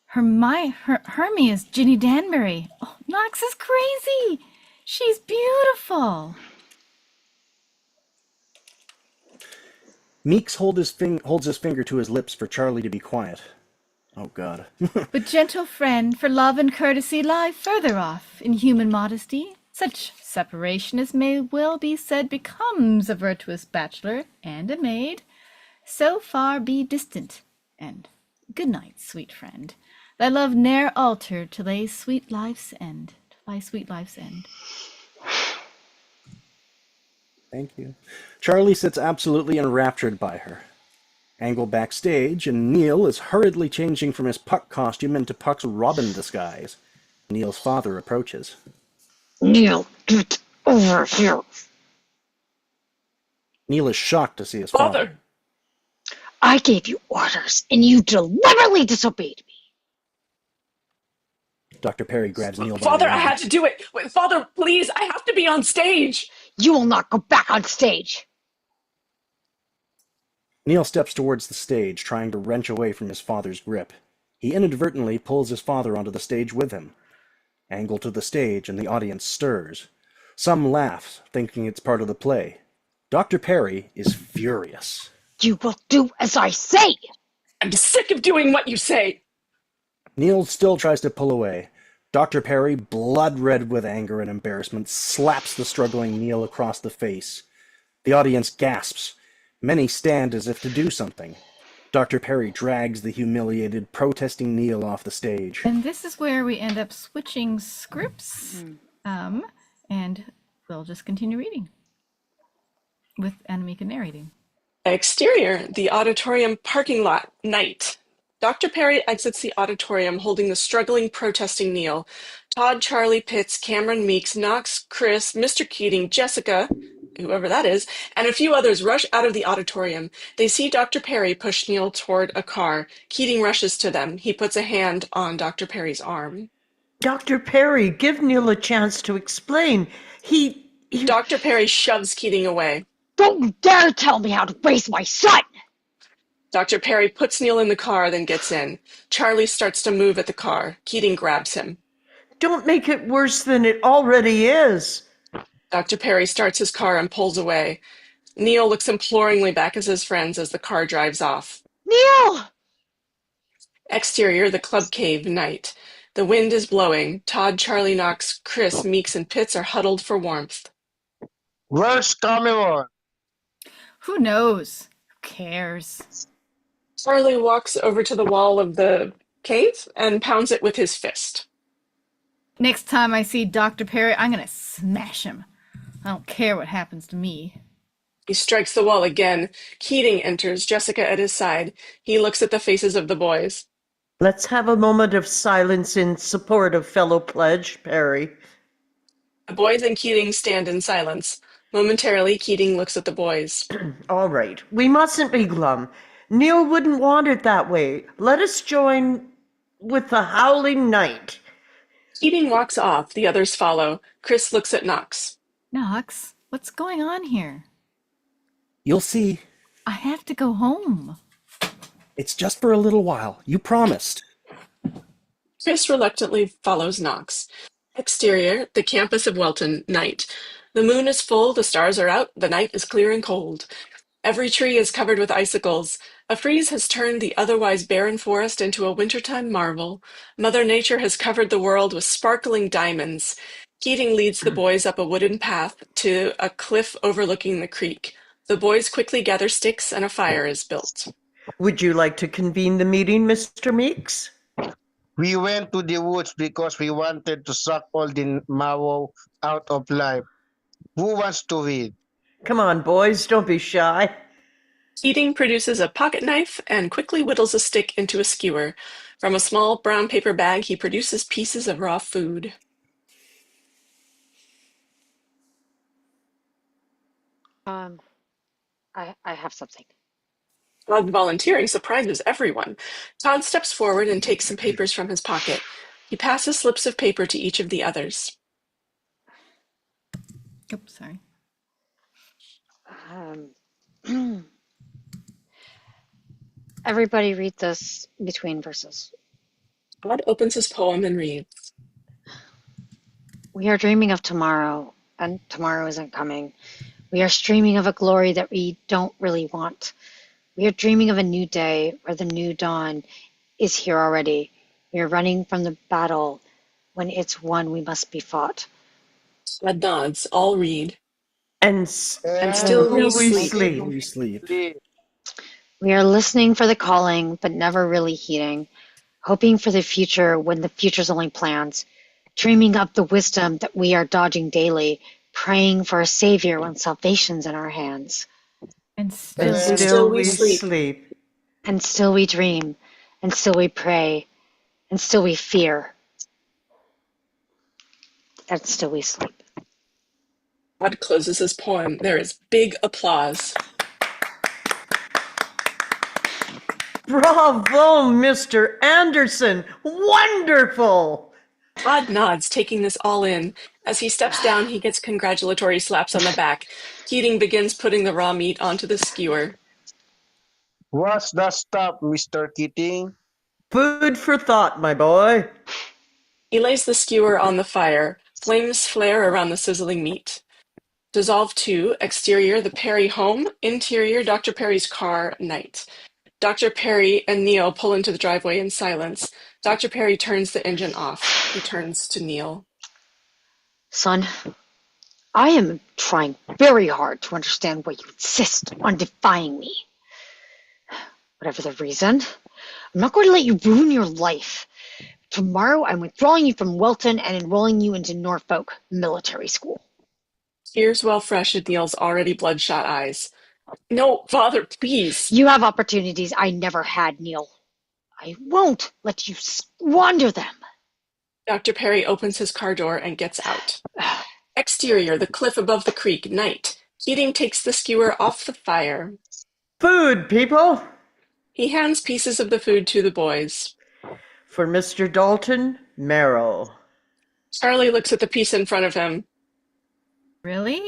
Hermia's Ginny Danbury. Oh, Knox is crazy. She's beautiful. Meeks holds his finger to his lips for Charlie to be quiet. Oh, God. But gentle friend, for love and courtesy, lie further off in human modesty. Such separation as may well be said becomes a virtuous bachelor and a maid. So far be distant, and good night, sweet friend. Thy love ne'er alter to thy sweet life's end. To thy sweet life's end. Thank you. Charlie sits absolutely enraptured by her. Angle backstage, and Neil is hurriedly changing from his Puck costume into Puck's Robin disguise. Neil's father approaches. Neil, get over here. Neil is shocked to see his father. Father! I gave you orders, and you deliberately disobeyed me. Dr. Perry grabs Neil by Father, the I arm. had to do it. Wait, Father, please, I have to be on stage. You will not go back on stage. Neil steps towards the stage, trying to wrench away from his father's grip. He inadvertently pulls his father onto the stage with him. Angle to the stage, and the audience stirs. Some laugh, thinking it's part of the play. Dr. Perry is furious. You will do as I say. I'm sick of doing what you say. Neil still tries to pull away. Dr. Perry, blood red with anger and embarrassment, slaps the struggling Neil across the face. The audience gasps. Many stand as if to do something. Dr. Perry drags the humiliated, protesting Neil off the stage. And this is where we end up switching scripts. And we'll just continue reading with Anamika narrating. Exterior, the auditorium parking lot, night. Dr. Perry exits the auditorium holding the struggling, protesting Neil. Todd, Charlie, Pitts, Cameron, Meeks, Knox, Chris, Mr. Keating, Jessica, whoever that is, and a few others rush out of the auditorium. They see Dr. Perry push Neil toward a car. Keating rushes to them. He puts a hand on Dr. Perry's arm. Dr. Perry, give Neil a chance to explain. He Dr. Perry shoves Keating away. Don't you dare tell me how to raise my son. Dr. Perry puts Neil in the car, then gets in. Charlie starts to move at the car. Keating grabs him. don't make it worse than it already is. Dr. Perry starts his car and pulls away. Neil looks imploringly back at his friends as the car drives off. Neil! Exterior, the club cave, night. The wind is blowing. Todd, Charlie, Knox, Chris, Meeks, and Pitts are huddled for warmth. Where's Cameron? Who knows? Who cares? Charlie walks over to the wall of the cave and pounds it with his fist. Next time I see Dr. Perry, I'm gonna smash him. I don't care what happens to me. He strikes the wall again. Keating enters, Jessica at his side. He looks at the faces of the boys. Let's have a moment of silence in support of fellow pledge, Perry. The boys and Keating stand in silence. Momentarily, Keating looks at the boys. All right, we mustn't be glum. Neil wouldn't want it that way. Let us join with the howling night. Keating walks off. The others follow. Chris looks at Knox. Knox, what's going on here? You'll see. I have to go home. It's just for a little while. You promised. Chris reluctantly follows Knox. Exterior, the campus of Welton, night. The moon is full, the stars are out, the night is clear and cold. Every tree is covered with icicles. A freeze has turned the otherwise barren forest into a wintertime marvel. Mother Nature has covered the world with sparkling diamonds. Keating leads the boys up a wooden path to a cliff overlooking the creek. The boys quickly gather sticks and a fire is built. Would you like to convene the meeting, Mr. Meeks? We went to the woods because we wanted to suck all the marrow out of life. Who wants to read? Come on, boys, don't be shy. Keating produces a pocket knife and quickly whittles a stick into a skewer. From a small brown paper bag, he produces pieces of raw food. I have something. Todd volunteering surprises everyone. Todd steps forward and takes some papers from his pocket. He passes slips of paper to each of the others. Oops, sorry. Everybody read this between verses. Todd opens his poem and reads. We are dreaming of tomorrow, and tomorrow isn't coming. We are dreaming of a glory that we don't really want. We are dreaming of a new day where the new dawn is here already. We are running from the battle when it's won we must be fought. Todd nods. All read. And And And still we still we sleep. sleep. We sleep. We are listening for the calling, but never really heeding, hoping for the future when the future's only plans, dreaming up the wisdom that we are dodging daily, praying for a savior when salvation's in our hands. And And still, And still we we sleep. sleep. And still we dream, and still we pray, and still we fear, and still we sleep. Todd closes his poem. There is big applause. Bravo, Mr. Anderson. Wonderful. Todd nods, taking this all in. As he steps down, he gets congratulatory slaps on the back. Keating begins putting the raw meat onto the skewer. What's the stuff, Mr. Keating? Food for thought, my boy. He lays the skewer on the fire. Flames flare around the sizzling meat. Dissolve 2, exterior, the Perry home. Interior, Dr. Perry's car, night. Dr. Perry and Neil pull into the driveway in silence. Dr. Perry turns the engine off. He turns to Neil. Son, I am trying very hard to understand why you insist on defying me. Whatever the reason, I'm not going to let you ruin your life. Tomorrow, I'm withdrawing you from Welton and enrolling you into Norfolk Military School. Tears well fresh in Neil's already bloodshot eyes. No, Father, please. You have opportunities I never had, Neil. I won't let you squander them. Dr. Perry opens his car door and gets out. Exterior, the cliff above the creek, night. Keating takes the skewer off the fire. Food, people. He hands pieces of the food to the boys. For Mr. Dalton, marrow. Charlie looks at the piece in front of him. really?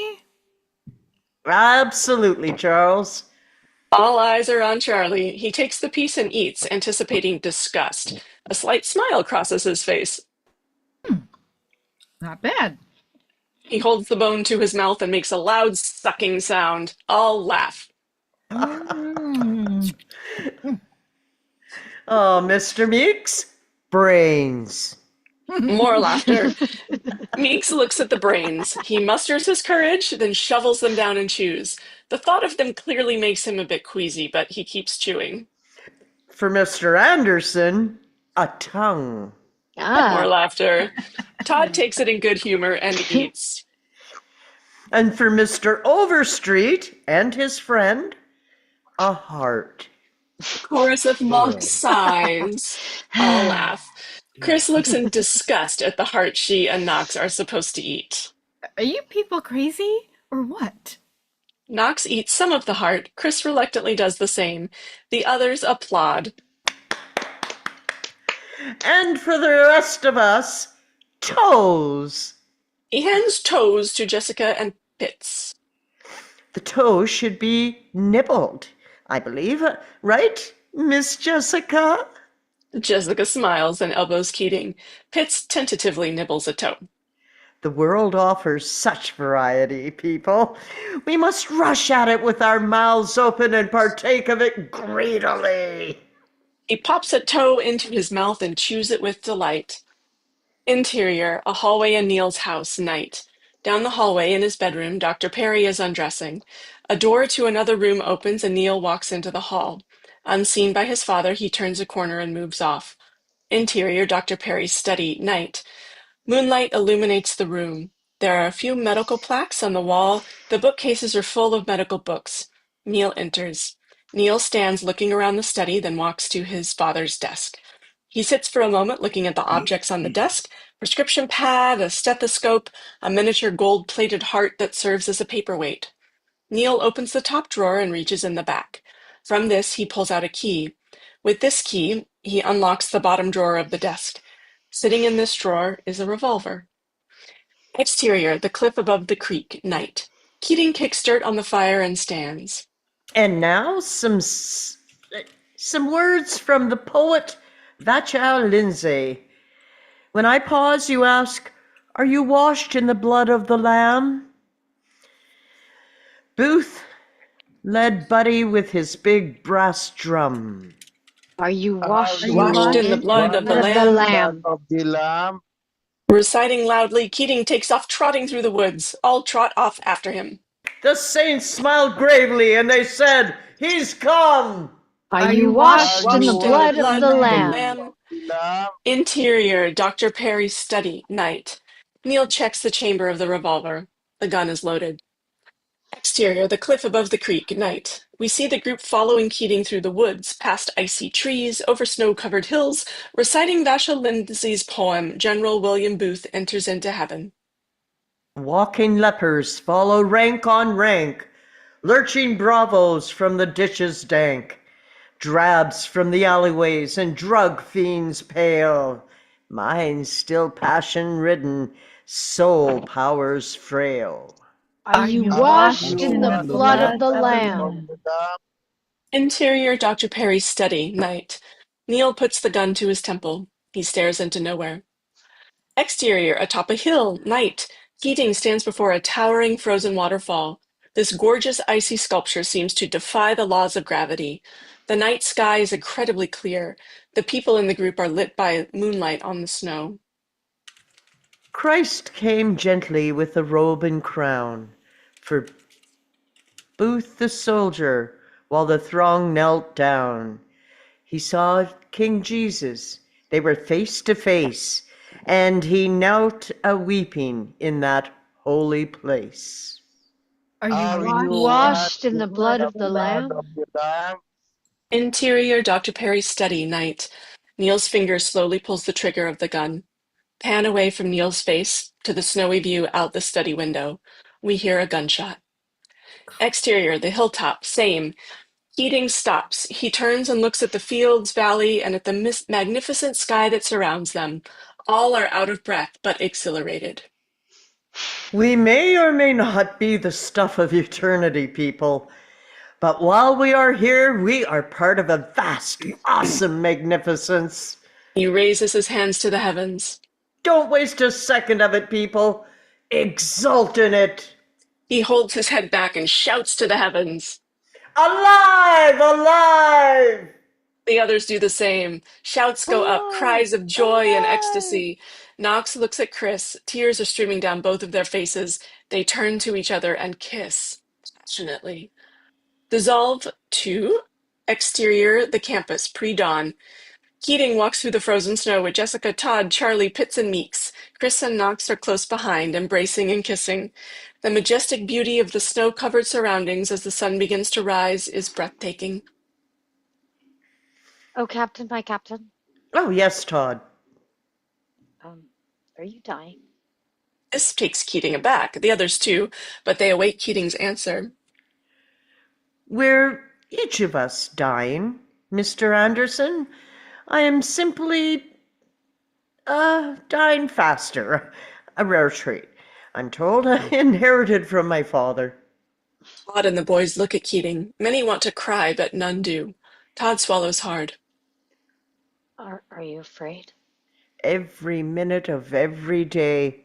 Absolutely, Charles. All eyes are on Charlie. He takes the piece and eats, anticipating disgust. A slight smile crosses his face. Not bad. He holds the bone to his mouth and makes a loud sucking sound. All laugh. Mm. Oh, Mr. Meeks, brains. More laughter. Meeks looks at the brains. He musters his courage, then shovels them down and chews. The thought of them clearly makes him a bit queasy, but he keeps chewing. For Mr. Anderson, a tongue. More Ah, laughter. Todd takes it in good humor and eats. And for Mr. Overstreet and his friend, a heart. Chorus of mock sighs. All laugh. Chris looks in disgust at the heart she and Knox are supposed to eat. Are you people crazy or what? Knox eats some of the heart. Chris reluctantly does the same. The others applaud. And for the rest of us, toes. He hands toes to Jessica and Pitts. The toe should be nibbled, I believe. Right, Miss Jessica? Jessica smiles and elbows Keating. Pitts tentatively nibbles a toe. The world offers such variety, people. We must rush at it with our mouths open and partake of it greedily. He pops a toe into his mouth and chews it with delight. Interior, a hallway in Neil's house, night. Down the hallway in his bedroom, Dr. Perry is undressing. A door to another room opens and Neil walks into the hall. Unseen by his father, he turns a corner and moves off. Interior, Dr. Perry's study, night. Moonlight illuminates the room. There are a few medical plaques on the wall. The bookcases are full of medical books. Neil enters. Neil stands looking around the study, then walks to his father's desk. He sits for a moment looking at the objects on the desk, prescription pad, a stethoscope, a miniature gold-plated heart that serves as a paperweight. Neil opens the top drawer and reaches in the back. From this, he pulls out a key. With this key, he unlocks the bottom drawer of the desk. Sitting in this drawer is a revolver. Exterior, the cliff above the creek, night. Keating kicks dirt on the fire and stands. And now some words from the poet Vachel Lindsay. When I pause, you ask, are you washed in the blood of the Lamb? Booth led Buddy with his big brass drum. are you washed Washed in the blood of the blood of the Lamb? Lamb? Of the Lamb. Reciting loudly, Keating takes off trotting through the woods. All trot off after him. The saints smiled gravely, and they said, "He's come!" Are you washed in the Washed in the blood of blood the of the Lamb? Lamb. Interior, Dr. Perry's study, night. Neil checks the chamber of the revolver. The gun is loaded. Exterior, the cliff above the creek, night. We see the group following Keating through the woods, past icy trees, over snow-covered hills, reciting Vachel Lindsay's poem, General William Booth Enters into Heaven. Walking lepers follow rank on rank, lurching bravos from the ditches dank, drabs from the alleyways and drug fiends pale, minds still passion-ridden, soul powers frail. Are you washed in the blood of the Lamb? Interior, Dr. Perry's study, night. Neil puts the gun to his temple. He stares into nowhere. Exterior, atop a hill, night. Keating stands before a towering frozen waterfall. This gorgeous icy sculpture seems to defy the laws of gravity. The night sky is incredibly clear. The people in the group are lit by moonlight on the snow. Christ came gently with a robe and crown for Booth the soldier, while the throng knelt down. He saw King Jesus. They were face to face, and he knelt a weeping in that holy place. Are Are you you Washed in the blood of the Lamb? Interior, Dr. Perry's study, night. Neil's finger slowly pulls the trigger of the gun. Pan away from Neil's face to the snowy view out the study window. We hear a gunshot. Exterior, the hilltop, same. Keating stops. He turns and looks at the fields, valley, and at the magnificent sky that surrounds them. All are out of breath, but exhilarated. We may or may not be the stuff of eternity, people, but while we are here, we are part of a vast, awesome magnificence. He raises his hands to the heavens. Don't waste a second of it, people. Exult in it. He holds his head back and shouts to the heavens. Alive! Alive! The others do the same. Shouts go up, cries of joy and ecstasy. Knox looks at Chris. Tears are streaming down both of their faces. They turn to each other and kiss passionately. Dissolve to exterior, the campus, pre-dawn. Keating walks through the frozen snow with Jessica, Todd, Charlie, Pitts, and Meeks. Chris and Knox are close behind, embracing and kissing. The majestic beauty of the snow-covered surroundings as the sun begins to rise is breathtaking. Oh, Captain, my Captain. Oh, yes, Todd. Are you dying? This takes Keating aback, the others too, but they await Keating's answer. We're each of us dying, Mr. Anderson. I am simply, dying faster. A rare trait, I'm told, I inherited from my father. Todd and the boys look at Keating. Many want to cry, but none do. Todd swallows hard. Are you afraid? Every minute of every day.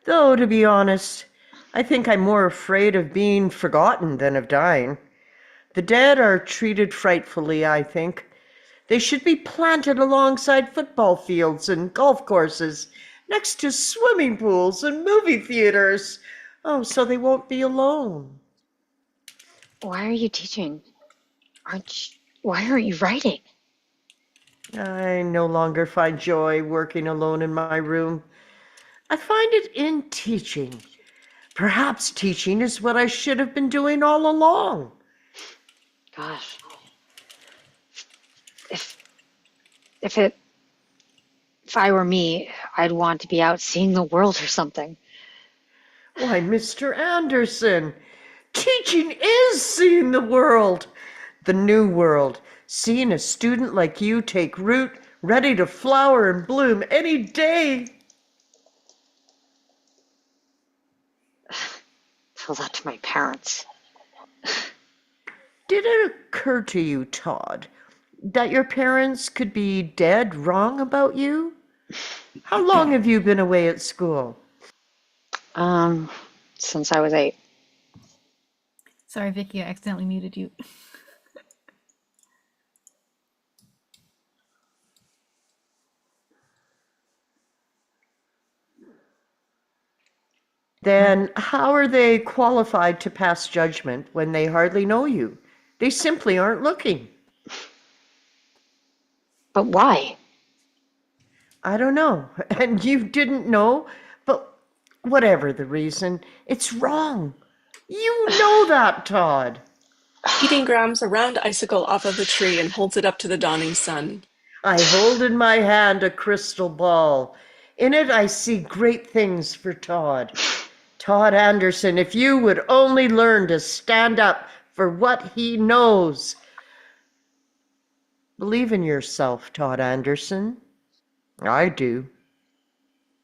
Though, to be honest, I think I'm more afraid of being forgotten than of dying. The dead are treated frightfully, I think. They should be planted alongside football fields and golf courses, next to swimming pools and movie theaters. Oh, so they won't be alone. Why are you teaching? Why aren't you writing? I no longer find joy working alone in my room. I find it in teaching. Perhaps teaching is what I should have been doing all along. Gosh. If I were me, I'd want to be out seeing the world or something. Why, Mr. Anderson, teaching is seeing the world, the new world, seeing a student like you take root, ready to flower and bloom any day. Tell that to my parents. Did it occur to you, Todd, that your parents could be dead wrong about you? How long have you been away at school? Since I was 8. Sorry, Vicky, I accidentally muted you. then how are they qualified to pass judgment when they hardly know you? They simply aren't looking. But why? I don't know. And you didn't know, but whatever the reason, it's wrong. You know that, Todd. Keating grabs a round icicle off of the tree and holds it up to the dawning sun. I hold in my hand a crystal ball. In it, I see great things for Todd. Todd Anderson, if you would only learn to stand up for what he knows. Believe in yourself, Todd Anderson. I do.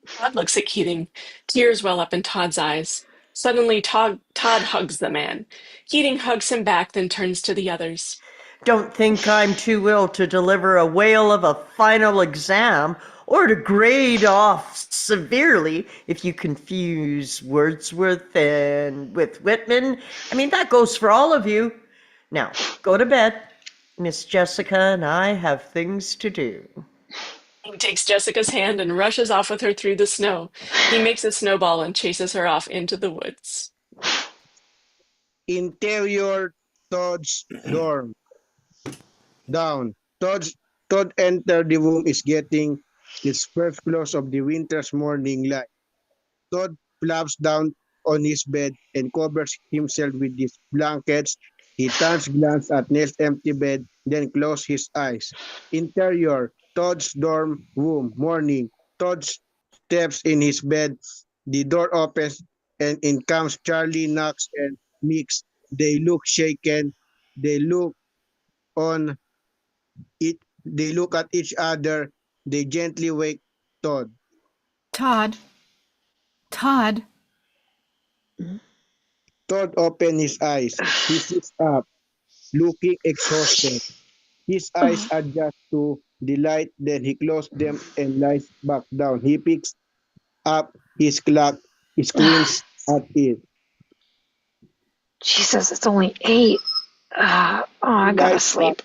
Todd looks at Keating. Tears well up in Todd's eyes. Suddenly, Todd hugs the man. Keating hugs him back, then turns to the others. Don't think I'm too ill to deliver a whale of a final exam or to grade off severely if you confuse Wordsworth and with Whitman. I mean, that goes for all of you. Now, go to bed. Miss Jessica and I have things to do. He takes Jessica's hand and rushes off with her through the snow. He makes a snowball and chases her off into the woods. Interior Todd's dorm. Down. Todd entered the room is getting its first close of the winter's morning light. Todd flops down on his bed and covers himself with his blankets. He turns glance at Nell's empty bed, then closes his eyes. Interior, Todd's dorm room, morning. Todd steps in his bed. The door opens and in comes Charlie, Knox, and Mix. They look shaken. They look on it. They look at each other. They gently wake Todd. Todd. Todd. Todd opened his eyes. He sits up, looking exhausted. His eyes adjust to the light, then he closes them and lies back down. He picks up his clock, squints at it. Jesus, it's only 8. I gotta sleep.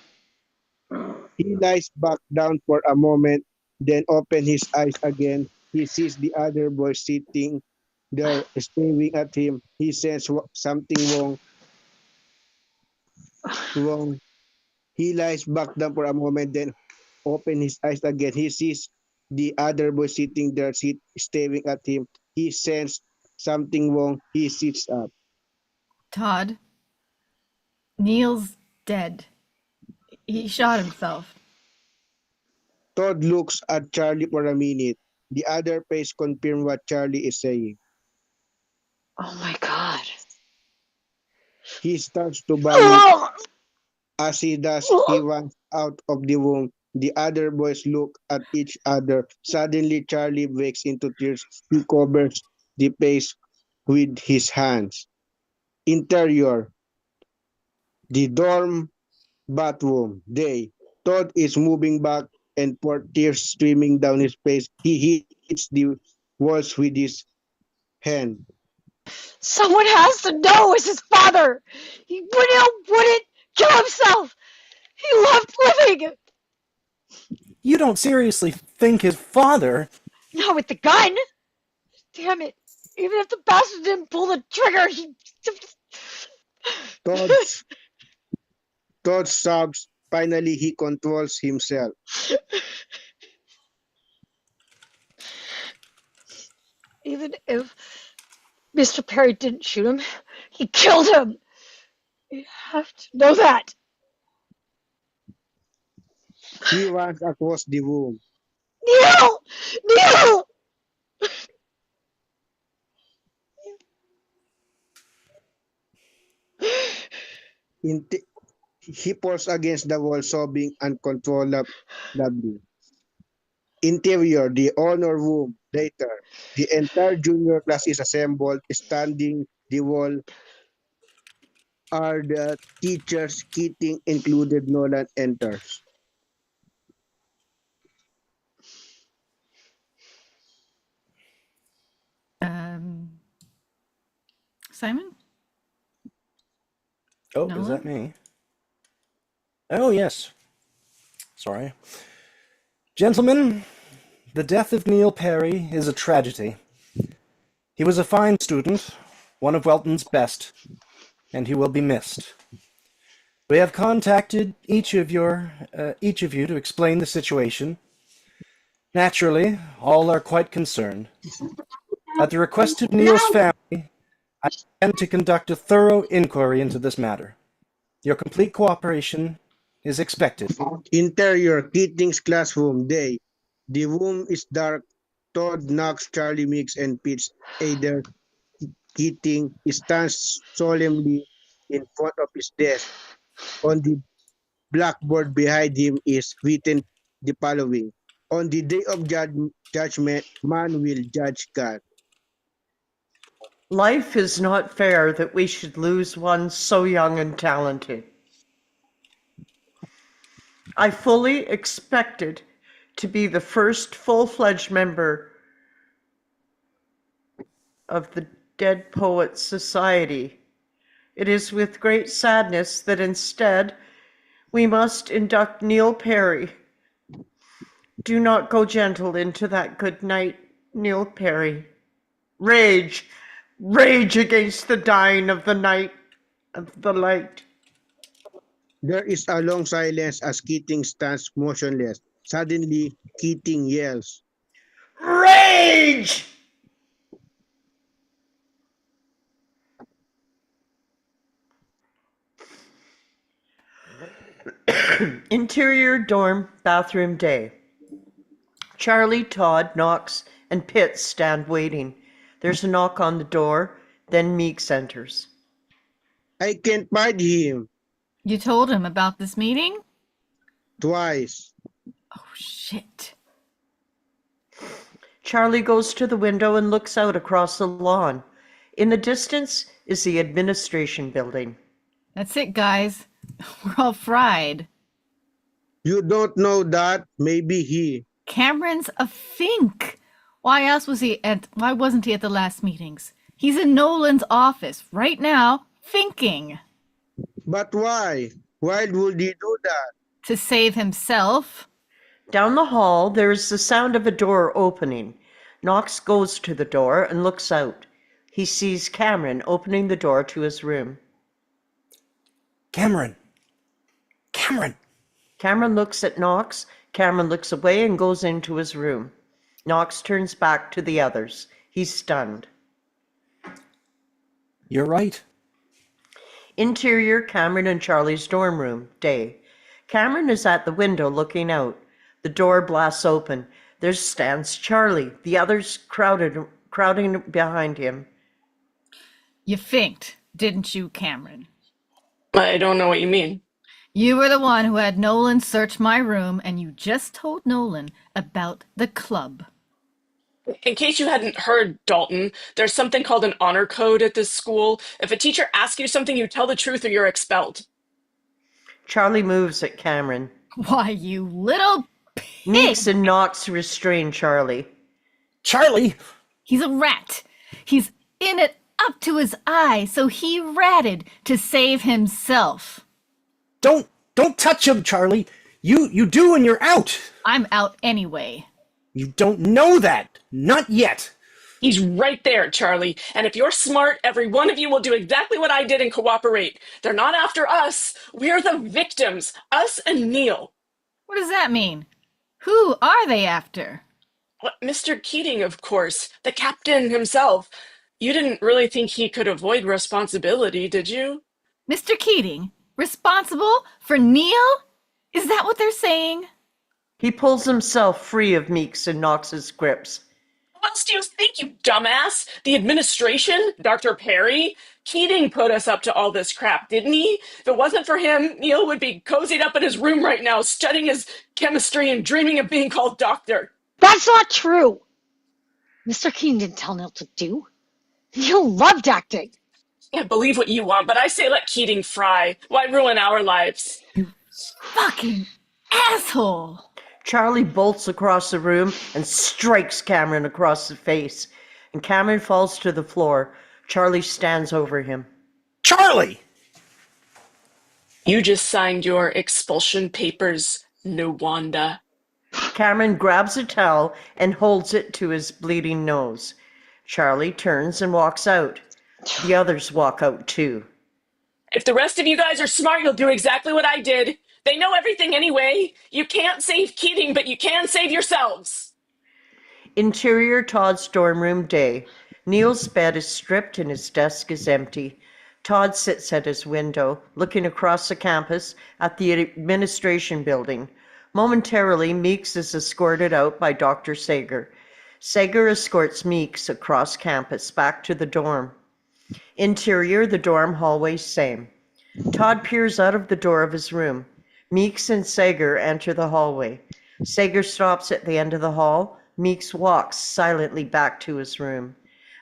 He lies back down for a moment, then opens his eyes again. He sees the other boy sitting there, staring at him. He senses something wrong. He lies back down for a moment, then opens his eyes again. He sees the other boy sitting there, staring at him. He senses something wrong. He sits up. Todd. Neil's dead. He shot himself. Todd looks at Charlie for a minute. The other face confirms what Charlie is saying. Oh my God. He starts to vomit. As he does, he runs out of the room. The other boys look at each other. Suddenly, Charlie breaks into tears. He covers the face with his hands. Interior, the dorm bathroom. Day. Todd is moving back and forth, tears streaming down his face. He hits the walls with his hand. Someone has to know it's his father. He wouldn't kill himself. He loved living. You don't seriously think his father? Not with the gun. Damn it. Even if the bastard didn't pull the trigger, he... Todd sobs. Finally, he controls himself. Even if Mr. Perry didn't shoot him, he killed him. You have to know that. He runs across the room. Neil! Neil! He falls against the wall, sobbing uncontrollably. Interior, the honor room. Later, the entire junior class is assembled. Standing the wall are the teachers. Keating included. Nolan enters. Simon? Oh, Nolan? is that me? Oh, yes. Sorry. Gentlemen, the death of Neil Perry is a tragedy. He was a fine student, one of Welton's best, and he will be missed. We have contacted each of you to explain the situation. Naturally, all are quite concerned. At the request of Neil's family, I intend to conduct a thorough inquiry into this matter. Your complete cooperation is expected. Interior, Keating's classroom, day. The room is dark. Todd, Knox, Charlie, Mix, and Pitts. Ada Keating stands solemnly in front of his desk. On the blackboard behind him is written the following. On the day of judgment, man will judge God. Life is not fair that we should lose one so young and talented. I fully expected to be the first full-fledged member of the Dead Poets Society. It is with great sadness that instead we must induct Neil Perry. Do not go gentle into that good night, Neil Perry. Rage, rage against the dying of the night of the light. There is a long silence as Keating stands motionless. Suddenly, Keating yells, Rage! Interior dorm bathroom day. Charlie, Todd, Knox, and Pitts stand waiting. There's a knock on the door, then Meeks enters. I can't find him. You told him about this meeting? Twice. Oh, shit. Charlie goes to the window and looks out across the lawn. In the distance is the administration building. That's it, guys. We're all fried. You don't know that? Maybe he. Cameron's a fink. Why wasn't he at the last meetings? He's in Nolan's office right now, finking. But why? Why would he do that? To save himself. Down the hall, there is the sound of a door opening. Knox goes to the door and looks out. He sees Cameron opening the door to his room. Cameron! Cameron! Cameron looks at Knox. Cameron looks away and goes into his room. Knox turns back to the others. He's stunned. You're right. Interior, Cameron and Charlie's dorm room, day. Cameron is at the window looking out. The door blasts open. There stands Charlie, the others crowding behind him. You finked, didn't you, Cameron? I don't know what you mean. You were the one who had Nolan search my room, and you just told Nolan about the club. In case you hadn't heard, Dalton, there's something called an honor code at this school. If a teacher asks you something, you tell the truth or you're expelled. Charlie moves at Cameron. Why, you little pig! Meeks and Knox restrain Charlie. Charlie! He's a rat. He's in it up to his eye, so he ratted to save himself. Don't touch him, Charlie! You do and you're out! I'm out anyway. You don't know that! Not yet! He's right there, Charlie. And if you're smart, every one of you will do exactly what I did and cooperate. They're not after us. We're the victims. Us and Neil. What does that mean? Who are they after? What, Mr. Keating, of course. The captain himself. You didn't really think he could avoid responsibility, did you? Mr. Keating, responsible for Neil? Is that what they're saying? He pulls himself free of Meeks and Knox's grips. What else do you think, you dumbass? The administration? Dr. Perry? Keating put us up to all this crap, didn't he? If it wasn't for him, Neil would be cozied up in his room right now, studying his chemistry and dreaming of being called doctor. That's not true. Mr. Keating didn't tell Neil to do. Neil loved acting. Can't believe what you want, but I say let Keating fry. Why ruin our lives? Fucking asshole! Charlie bolts across the room and strikes Cameron across the face. And Cameron falls to the floor. Charlie stands over him. Charlie! You just signed your expulsion papers, Nwanda. Cameron grabs a towel and holds it to his bleeding nose. Charlie turns and walks out. The others walk out too. If the rest of you guys are smart, you'll do exactly what I did. They know everything anyway. You can't save Keating, but you can save yourselves. Interior Todd's dorm room day. Neil's bed is stripped and his desk is empty. Todd sits at his window, looking across the campus at the administration building. Momentarily, Meeks is escorted out by Dr. Sager. Sager escorts Meeks across campus back to the dorm. Interior, the dorm hallway, same. Todd peers out of the door of his room. Meeks and Sager enter the hallway. Sager stops at the end of the hall. Meeks walks silently back to his room.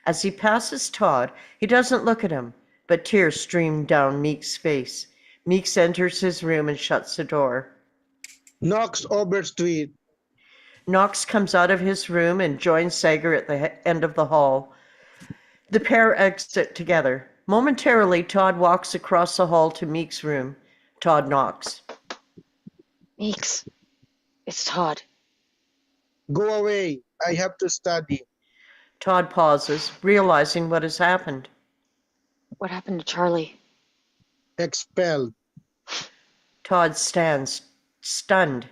As he passes Todd, he doesn't look at him, but tears stream down Meeks' face. Meeks enters his room and shuts the door. Knox Overstreet. Knox comes out of his room and joins Sager at the end of the hall. The pair exit together. Momentarily, Todd walks across the hall to Meeks' room. Todd knocks. Meeks, it's Todd. Go away. I have to study. Todd pauses, realizing what has happened. What happened to Charlie? Expelled. Todd stands, stunned.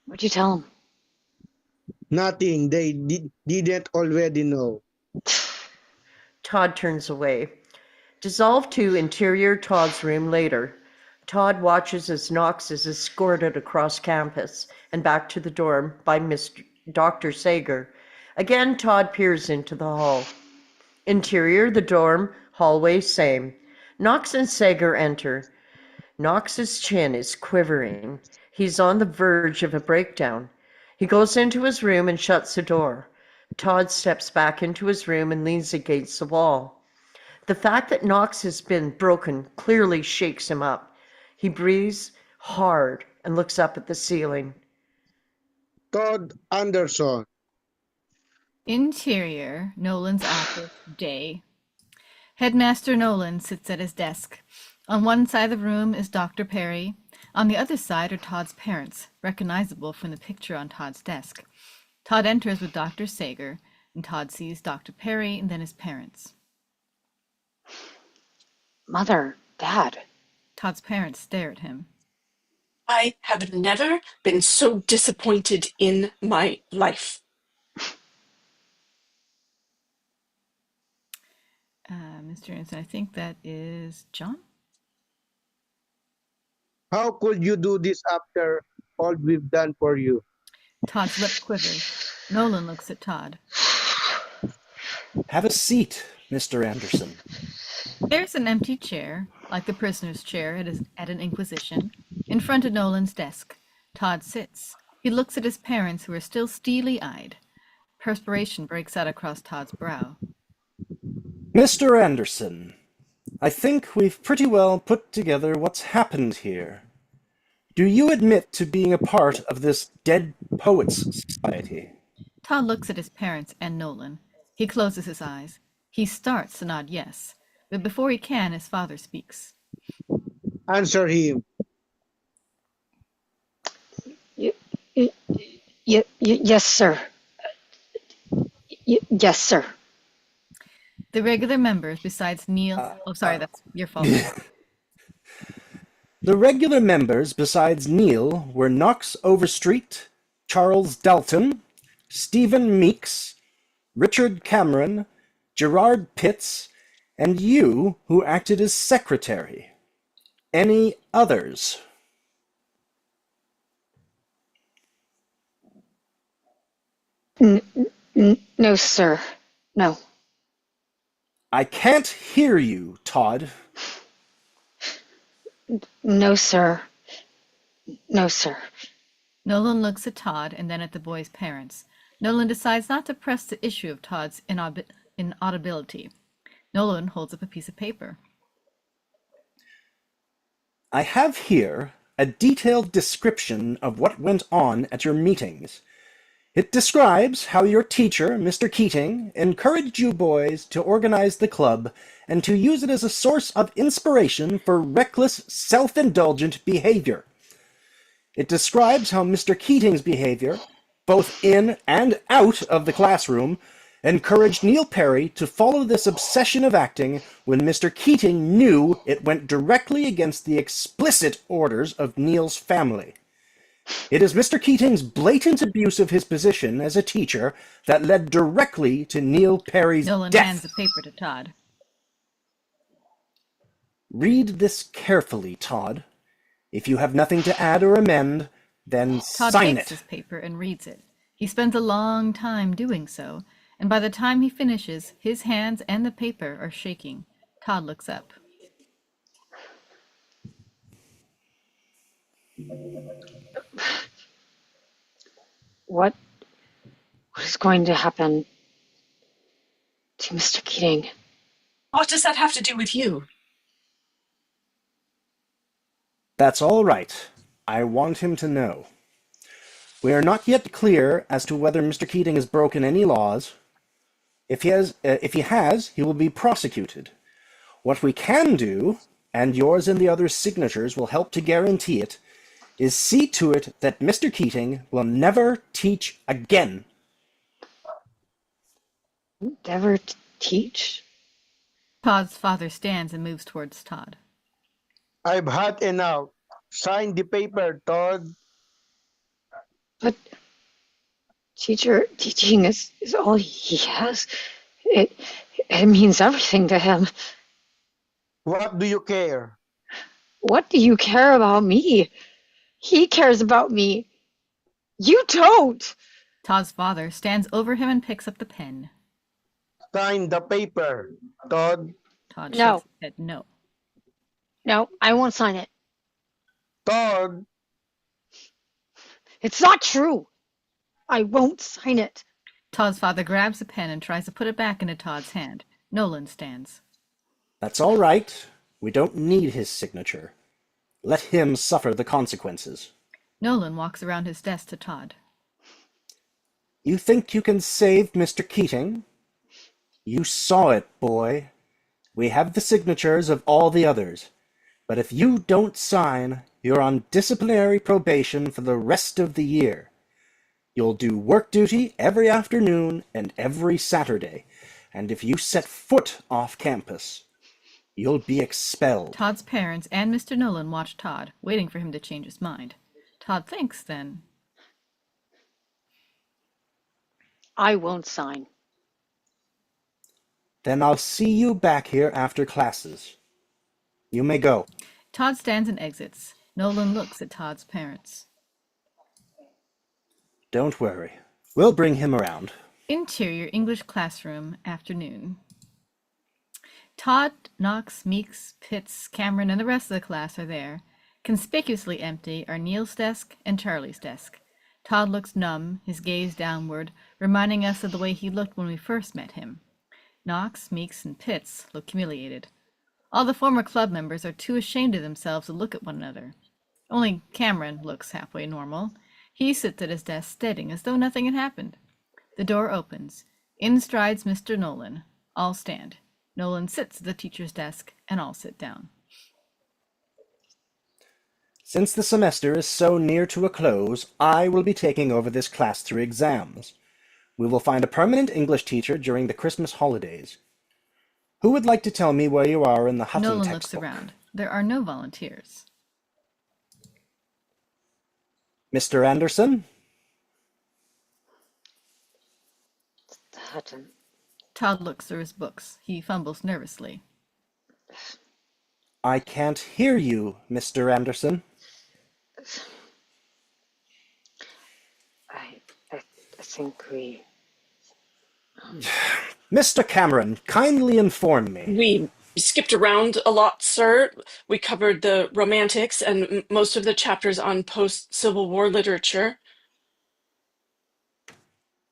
What'd you tell him? Nothing they didn't already know. Todd turns away. Dissolved to interior Todd's room later. Todd watches as Knox is escorted across campus and back to the dorm by Dr. Sager. Again, Todd peers into the hall. Interior, the dorm, hallway, same. Knox and Sager enter. Knox's chin is quivering. He's on the verge of a breakdown. He goes into his room and shuts the door. Todd steps back into his room and leans against the wall. The fact that Knox has been broken clearly shakes him up. He breathes hard and looks up at the ceiling. Todd Anderson. Interior, Nolan's office, day. Headmaster Nolan sits at his desk. On one side of the room is Dr. Perry. On the other side are Todd's parents, recognizable from the picture on Todd's desk. Todd enters with Dr. Sager, and Todd sees Dr. Perry and then his parents. Mother, Dad. Todd's parents stare at him. I have never been so disappointed in my life. Mr. Anderson, I think that is John? How could you do this after all we've done for you? Todd's lip quivers. Nolan looks at Todd. Have a seat, Mr. Anderson. There's an empty chair, like the prisoner's chair at an inquisition, in front of Nolan's desk. Todd sits. He looks at his parents, who are still steely-eyed. Perspiration breaks out across Todd's brow. Mr. Anderson, I think we've pretty well put together what's happened here. Do you admit to being a part of this Dead Poets Society? Todd looks at his parents and Nolan. He closes his eyes. He starts to nod yes, but before he can, his father speaks. Answer him. Yes, sir. Yes, sir. The regular members, besides Neil... oh, sorry, that's your fault. The regular members, besides Neil, were Knox Overstreet, Charles Dalton, Stephen Meeks, Richard Cameron, Gerard Pitts, and you, who acted as secretary. Any others? No, sir. No. I can't hear you, Todd. No, sir. No, sir. Nolan looks at Todd and then at the boy's parents. Nolan decides not to press the issue of Todd's inaudibility. Nolan holds up a piece of paper. I have here a detailed description of what went on at your meetings. It describes how your teacher, Mr. Keating, encouraged you boys to organize the club and to use it as a source of inspiration for reckless, self-indulgent behavior. It describes how Mr. Keating's behavior, both in and out of the classroom, encouraged Neil Perry to follow this obsession of acting when Mr. Keating knew it went directly against the explicit orders of Neil's family. It is Mr. Keating's blatant abuse of his position as a teacher that led directly to Neil Perry's Nolan death. hands the paper to Todd. Read this carefully, Todd. If you have nothing to add or amend, then Todd sign takes it. his paper and reads it. He spends a long time doing so, and by the time he finishes, his hands and the paper are shaking. Todd looks up. What is going to happen to Mr. Keating? What does that have to do with you? That's all right. I want him to know. We are not yet clear as to whether Mr. Keating has broken any laws. If he has, he will be prosecuted. What we can do, and yours and the others' signatures will help to guarantee it, is see to it that Mr. Keating will never teach again. Never teach? Todd's father stands and moves towards Todd. I've had enough. Sign the paper, Todd. But teaching is all he has. It means everything to him. What do you care? What do you care about me? He cares about me. You don't. Todd's father stands over him and picks up the pen. Sign the paper, Todd. Todd No. shakes his head no. No, I won't sign it. Todd. It's not true. I won't sign it. Todd's father grabs the pen and tries to put it back into Todd's hand. Nolan stands. That's all right. We don't need his signature. Let him suffer the consequences. Nolan walks around his desk to Todd. You think you can save Mr. Keating? You saw it, boy. We have the signatures of all the others. But if you don't sign, you're on disciplinary probation for the rest of the year. You'll do work duty every afternoon and every Saturday. And if you set foot off campus, you'll be expelled. Todd's parents and Mr. Nolan watch Todd, waiting for him to change his mind. Todd thinks then. I won't sign. Then I'll see you back here after classes. You may go. Todd stands and exits. Nolan looks at Todd's parents. Don't worry. We'll bring him around. Interior English classroom, afternoon. Todd, Knox, Meeks, Pitts, Cameron, and the rest of the class are there. Conspicuously empty are Neil's desk and Charlie's desk. Todd looks numb, his gaze downward, reminding us of the way he looked when we first met him. Knox, Meeks, and Pitts look humiliated. All the former club members are too ashamed of themselves to look at one another. Only Cameron looks halfway normal. He sits at his desk staring as though nothing had happened. The door opens. In strides Mr. Nolan. All stand. Nolan sits at the teacher's desk, and all sit down. Since the semester is so near to a close, I will be taking over this class through exams. We will find a permanent English teacher during the Christmas holidays. Who would like to tell me where you are in the Hutton Nolan textbook? looks around. There are no volunteers. Mr. Anderson? The Hutton. Todd looks through his books. He fumbles nervously. I can't hear you, Mr. Anderson. I think we... Mr. Cameron, kindly inform me. We skipped around a lot, sir. We covered the Romantics and most of the chapters on post-Civil War literature.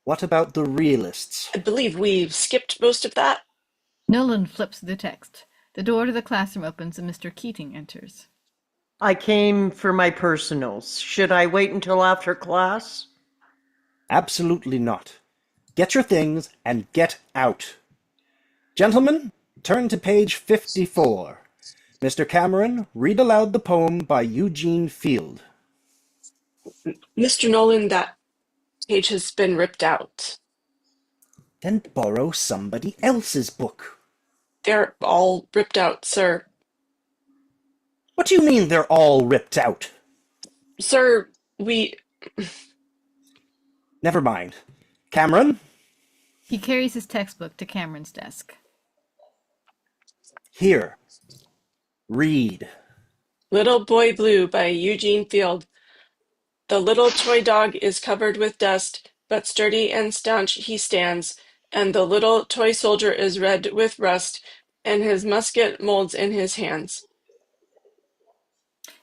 What about the realists? I believe we skipped most of that. Nolan flips the text. The door to the classroom opens and Mr. Keating enters. I came for my personals. Should I wait until after class? Absolutely not. Get your things and get out. Gentlemen, turn to page 54. Mr. Cameron, read aloud the poem by Eugene Field. Mr. Nolan, that page has been ripped out. Then borrow somebody else's book. They're all ripped out, sir. What do you mean they're all ripped out? Sir, we. Never mind. Cameron, He carries his textbook to Cameron's desk. here. Read. Little Boy Blue by Eugene Field. The little toy dog is covered with dust, but sturdy and staunch he stands, and the little toy soldier is red with rust, and his musket molds in his hands.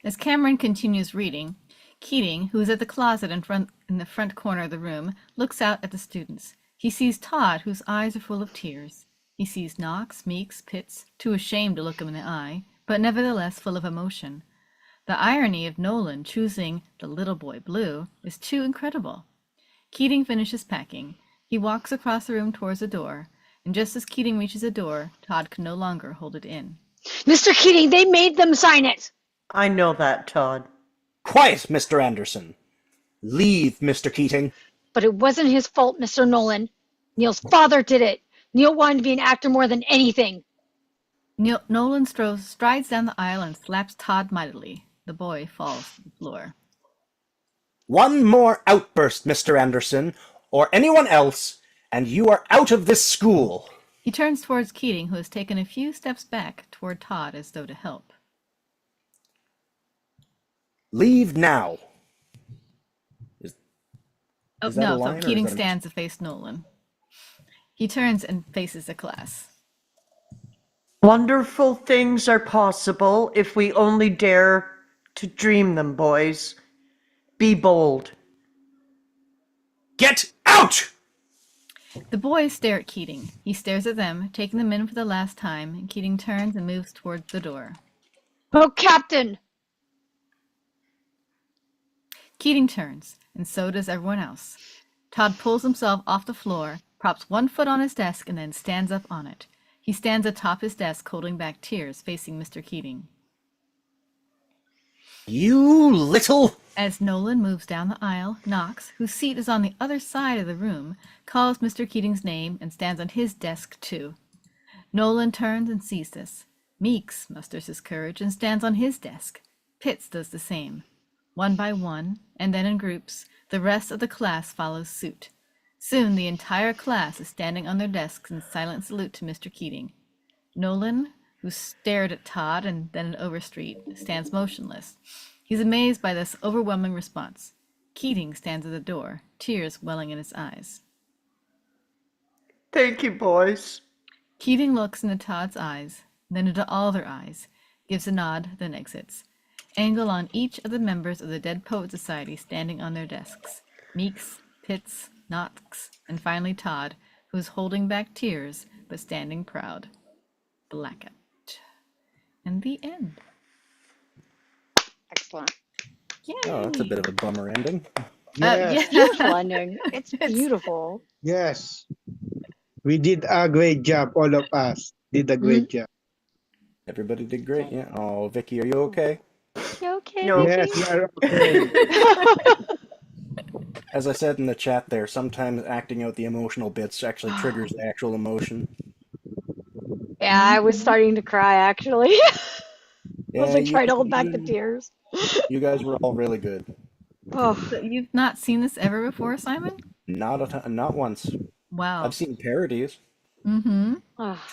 As Cameron continues reading, Keating, who is at the closet in the front corner of the room, looks out at the students. He sees Todd, whose eyes are full of tears. He sees Knox, Meeks, Pitts, too ashamed to look him in the eye, but nevertheless full of emotion. The irony of Nolan choosing the little boy Blue is too incredible. Keating finishes packing. He walks across the room towards the door, and just as Keating reaches the door, Todd can no longer hold it in. Mr. Keating, they made them sign it. I know that, Todd. Quiet, Mr. Anderson. Leave, Mr. Keating. But it wasn't his fault, Mr. Nolan. Neil's father did it. Neil wanted to be an actor more than anything. Nolan strides down the aisle and slaps Todd mightily. The boy falls to the floor. One more outburst, Mr. Anderson, or anyone else, and you are out of this school. He turns towards Keating, who has taken a few steps back toward Todd as though to help. Leave now. Oh, Is that a no, line, or so is Keating that a- stands to face Nolan. He turns and faces the class. Wonderful things are possible if we only dare to dream them, boys. Be bold. Get out! The boys stare at Keating. He stares at them, taking them in for the last time, and Keating turns and moves towards the door. Oh, Captain! Keating turns, and so does everyone else. Todd pulls himself off the floor, props one foot on his desk, and then stands up on it. He stands atop his desk, holding back tears, facing Mr. Keating. You little... As Nolan moves down the aisle, Knox, whose seat is on the other side of the room, calls Mr. Keating's name and stands on his desk too. Nolan turns and sees this. Meeks musters his courage and stands on his desk. Pitts does the same. One by one, and then in groups, the rest of the class follows suit. Soon the entire class is standing on their desks in silent salute to Mr. Keating. Nolan, who stared at Todd and then at Overstreet, stands motionless. He's amazed by this overwhelming response. Keating stands at the door, tears welling in his eyes. Thank you, boys. Keating looks into Todd's eyes, then into all their eyes, gives a nod, then exits. Angle on each of the members of the Dead Poet Society standing on their desks. Meeks, Pitts, Knox, and finally Todd, who is holding back tears, but standing proud. Blackout. And the end. Excellent. Yay! Oh, that's a bit of a bummer ending. Yes, Beautiful ending. It's beautiful. yes. We did a great job. All of us did a great job. Everybody did great, yeah. Oh, Vicky, are you okay? You okay? No. Yes, we are okay. As I said in the chat there, sometimes acting out the emotional bits actually triggers the actual emotion. Yeah, I was starting to cry actually. I was like you- trying to hold back the you- tears. You guys were all really good. Oh, So you've not seen this ever before, Simon? Not once. Wow. I've seen parodies. Mm-hmm. oh.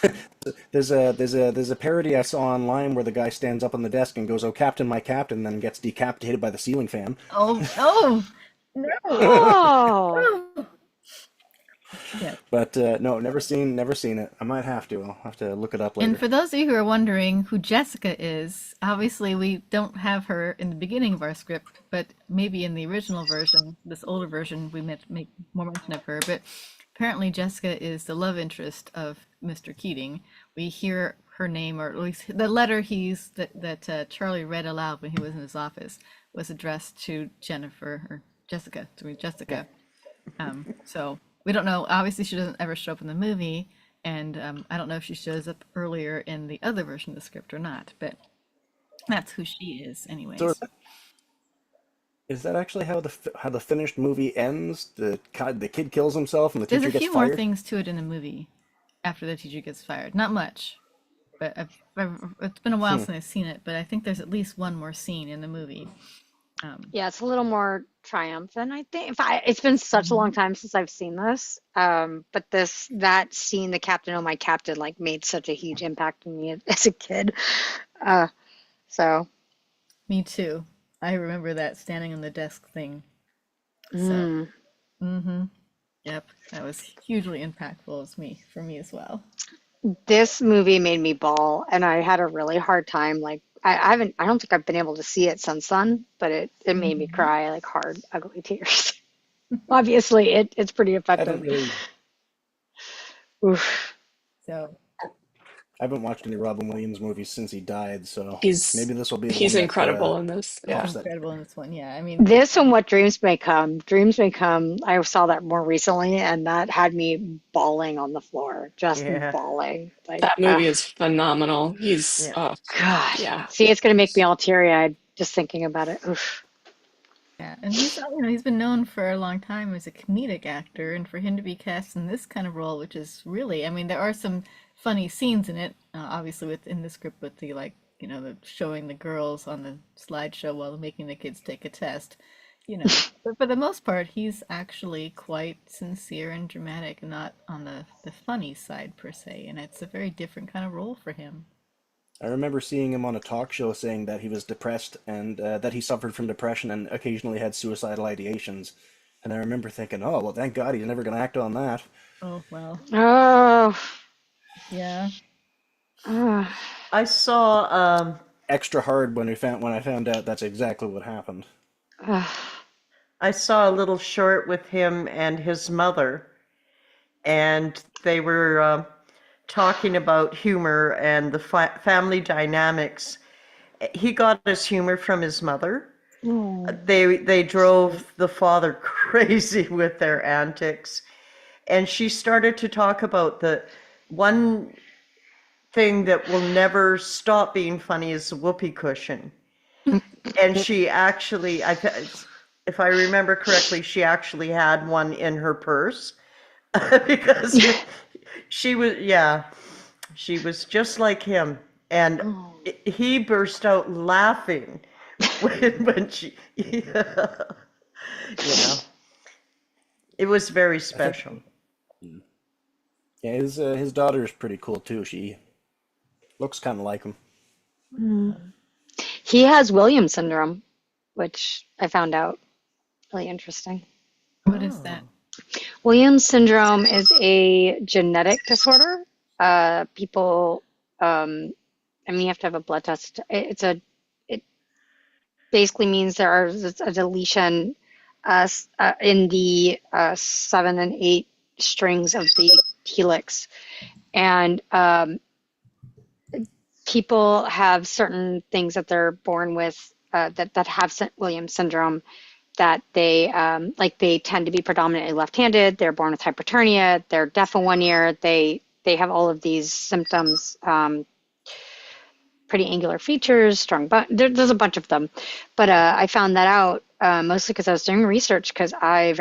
There's a parody I saw online where the guy stands up on the desk and goes, "Oh, Captain, my Captain," then gets decapitated by the ceiling fan. Oh, Oh. yeah. But no, never seen it. I might have to. I'll have to look it up later. And for those of you who are wondering who Jessica is, obviously we don't have her in the beginning of our script, but maybe in the original version, this older version, we make more mention of her. But apparently Jessica is the love interest of Mr. Keating. We hear her name, or at least the letter that Charlie read aloud when he was in his office was addressed to Jennifer, or Jessica, Jessica. So we don't know. Obviously, she doesn't ever show up in the movie, and I don't know if she shows up earlier in the other version of the script or not. But that's who she is, anyways. So Is that actually how the finished movie ends? The kid kills himself and the There's teacher a gets few more fired? things to it in the movie after the teacher gets fired. Not much, but it's been a while Hmm. since I've seen it. But I think there's at least one more scene in the movie. Yeah, it's a little more triumphant, I think. It's been such a long Mhm. time since I've seen this. But that scene, the Captain, oh my Captain, like made such a huge impact on me as a kid. Uh, so, Me too. I remember that standing on the desk thing. So, mm. mm-hmm. Yep, that was hugely impactful as me for me as well. This movie made me bawl, and I had a really hard time. Like, I don't think I've been able to see it since then, but it made me Hmm. cry like hard, ugly tears. Obviously, it's pretty I don't effective. really. Oof. So, I haven't watched any Robin Williams movies since he died, so He's maybe this will be the he's one that incredible in this. he's tops Yeah. that. incredible in this one. Yeah, I mean, This and What Dreams May Come. Dreams May Come. I saw that more recently, and that had me bawling on the floor, just Yeah, bawling. Like, That movie is phenomenal. He's yeah. God. yeah. See, it's gonna make me all teary-eyed just thinking about it. Oof. yeah, and he's been known for a long time as a comedic actor, and for him to be cast in this kind of role, which is really, I mean, there are some funny scenes in it, obviously within the script with the like, the showing the girls on the slideshow while making the kids take a test, but for the most part, he's actually quite sincere and dramatic, not on the funny side per se, and it's a very different kind of role for him. I remember seeing him on a talk show saying that he was depressed and that he suffered from depression and occasionally had suicidal ideations. And I remember thinking, oh, well, thank God he's never going to act on that. Oh, well, Oh. yeah. Ah. I saw Extra hard when I found out that's exactly what happened. Ah. I saw a little short with him and his mother, and they were talking about humor and the family dynamics. He got his humor from his mother. Oh. They drove the father crazy with their antics, and she started to talk about the one thing that will never stop being funny is the whoopee cushion. And she actually, if I remember correctly, she actually had one in her purse because she was, yeah, she was just like him. And Oh. he burst out laughing when she, it was very I think, special. yeah, his daughter is pretty cool too. She looks kind of like him. He has Williams syndrome, which I found out really interesting. What is that? Oh, Williams syndrome is a genetic disorder. People, I mean, you have to have a blood test. It basically means there's a deletion in the 7 and 8 strings of the helix, and people have certain things that they're born with that have Williams syndrome that they tend to be predominantly left-handed. They're born with hypertonia. They're deaf in one ear. They have all of these symptoms. Pretty angular features, strong bone. There's a bunch of them, but I found that out mostly because I was doing research because I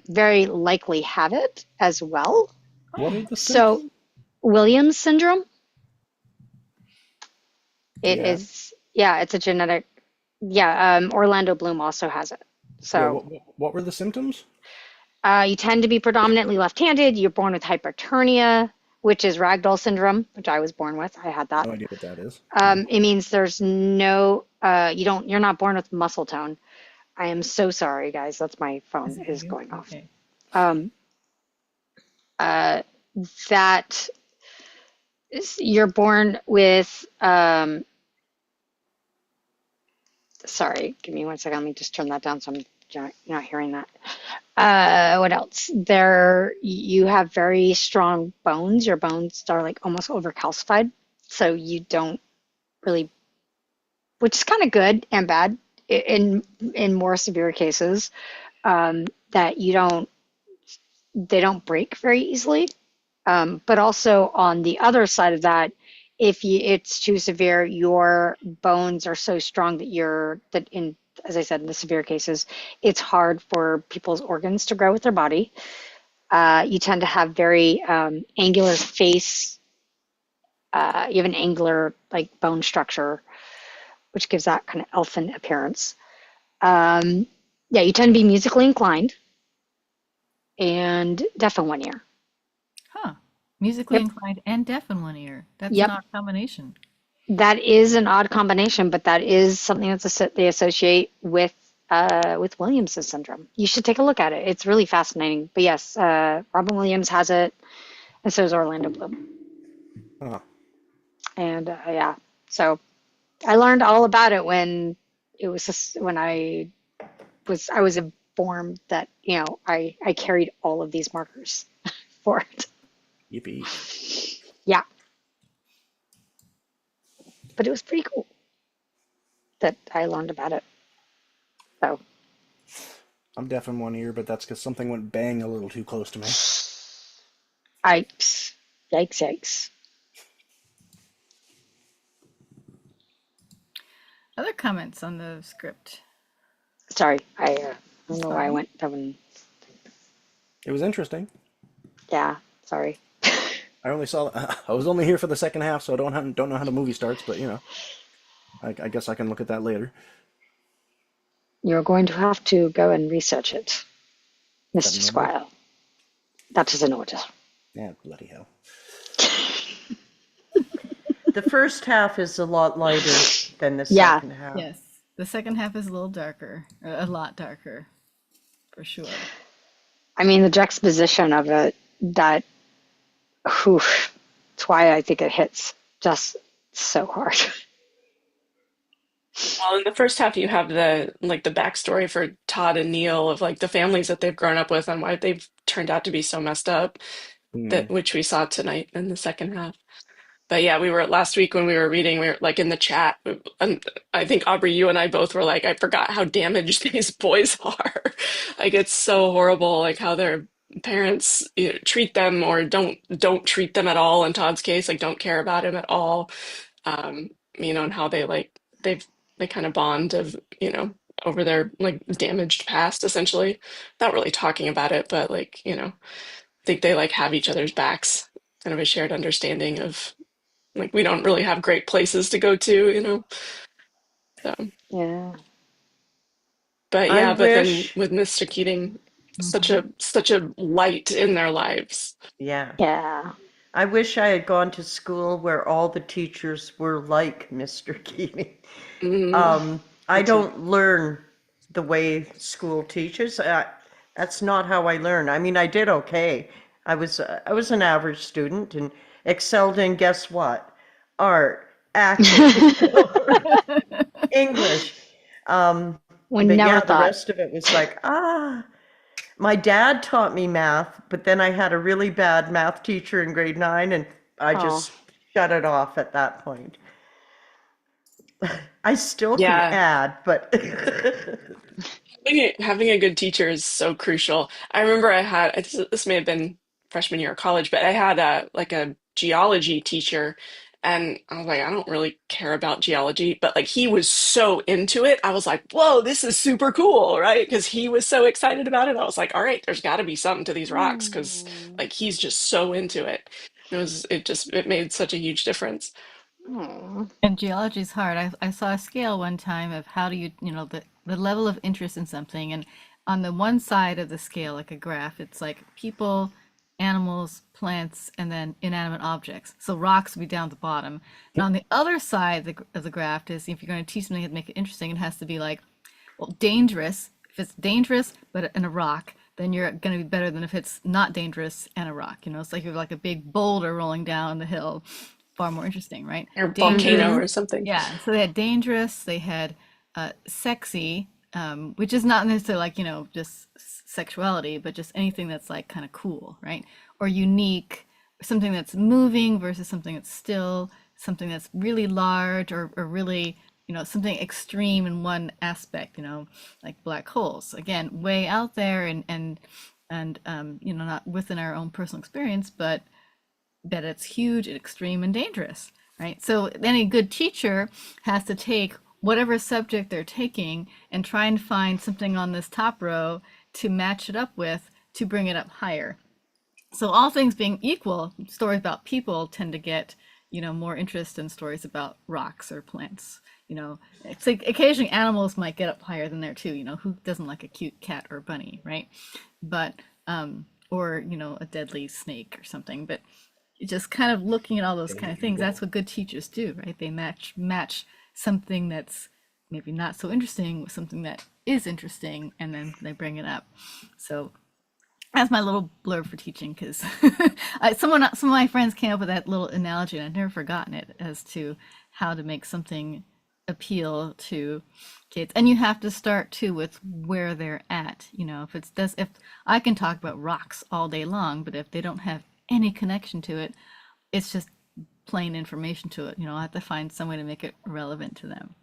very likely have it as well. What Oh, are the So symptoms? Williams syndrome, it Yeah, is, yeah, it's a genetic. Yeah, Orlando Bloom also has it. yeah. So What were the symptoms? you tend to be predominantly left-handed. You're born with hypertonia, which is ragdoll syndrome, which I was born with. I had that. No idea what that is. It means there's no, you're not born with muscle tone. I am so sorry, guys. That's my is phone it is you? going off. Okay. Um, uh, that you're born with, sorry, give me 1 second. Let me just turn that down so I'm not hearing that. What else? You have very strong bones. Your bones are like almost overcalcified, so you don't really, which is kind of good and bad in more severe cases, that they don't break very easily. But also on the other side of that, if it's too severe, your bones are so strong that as I said, in the severe cases, it's hard for people's organs to grow with their body. You tend to have very angular face. You have an angular like bone structure, which gives that kind of elfin appearance. Yeah, you tend to be musically inclined and deaf in one ear. Huh. Musically Yep. inclined and deaf in one ear. That's Yep. not a combination. That is an odd combination, but that is something they associate with Williams' syndrome. You should take a look at it. It's really fascinating. But yes, Robin Williams has it, and so does Orlando Bloom. Huh. And yeah, so I learned all about it when I was informed that I carried all of these markers for it. Yippee. Yeah, but it was pretty cool that I learned about it. So I'm deaf in one ear, but that's because something went bang a little too close to me. yikes. Other comments on the script? Sorry, I don't know why I went that one. It was interesting. Yeah, sorry. I only saw. I was only here for the second half, so I don't know how the movie starts. But I guess I can look at that later. You're going to have to go and research it, Mr. Squire. That is an order. Yeah, bloody hell. The first half is a lot lighter than the Yeah. second half. Yes. The second half is a little darker, a lot darker, for sure. I mean, the juxtaposition of it, that's why I think it hits just so hard. Well, in the first half, you have the backstory for Todd and Neil of like the families that they've grown up with and why they've turned out to be so messed up, that which we saw tonight in the second half. But yeah, we were last week when we were reading, we were like in the chat, and I think Aubrey, you and I both were like, I forgot how damaged these boys are. Like it's so horrible, like how their parents treat them or don't treat them at all. In Todd's case, like don't care about him at all. And how they kind of bond of over their like damaged past, essentially. Not really talking about it, but like think they like have each other's backs, kind of a shared understanding of. Like we don't really have great places to go to. So, Yeah. but I yeah, but then wish, with Mr. Keating, such a light in their lives. yeah, Yeah. I wish I had gone to school where all the teachers were like Mr. Keating. Mm, I me too. don't learn the way school teaches. That's not how I learn. I mean, I did okay. I was an average student and excelled in, guess what? Art, acting, English. We But never yeah, the thought. rest of it was like, my dad taught me math, but then I had a really bad math teacher in grade 9, and I Oh, just shut it off at that point. I still can Yeah, add, but having a good teacher is so crucial. I remember this may have been freshman year of college, but I had a geology teacher, and I was like, I don't really care about geology, but like he was so into it. I was like, whoa, this is super cool, right? Because he was so excited about it. I was like, all right, there's got to be something to these rocks because like he's just so into it. It made such a huge difference. oh. And geology is hard. I saw a scale one time of how do the level of interest in something. And on the one side of the scale, like a graph, it's like people, animals, plants, and then inanimate objects. So rocks would be down at the bottom. And on the other side of the graph is if you're going to teach something to make it interesting, it has to be like, well, dangerous. If it's dangerous, but in a rock, then you're going to be better than if it's not dangerous and a rock. It's like you're like a big boulder rolling down the hill. Far more interesting, right? Or Dangerous. volcano Mm-hmm. or something. Yeah. So they had dangerous, they had sexy, which is not necessarily like, just sexuality, but just anything that's like kind of cool, right? Or unique, something that's moving versus something that's still, something that's really large or really, something extreme in one aspect, like black holes. Again, way out there and not within our own personal experience, but that it's huge and extreme and dangerous, right? So any good teacher has to take whatever subject they're taking and try and find something on this top row to match it up with to bring it up higher. So all things being equal, stories about people tend to get, more interest than stories about rocks or plants. It's like occasionally animals might get up higher than there too. Who doesn't like a cute cat or bunny, right? But or a deadly snake or something. But just kind of looking at all those kind of things, that's what good teachers do, right? They match something that's maybe not so interesting with something that is interesting, and then they bring it up. So that's my little blurb for teaching, because some of my friends came up with that little analogy, and I've never forgotten it, as to how to make something appeal to kids. And you have to start too with where they're at. If I can talk about rocks all day long, but if they don't have any connection to it, it's just plain information to it. I have to find some way to make it relevant to them.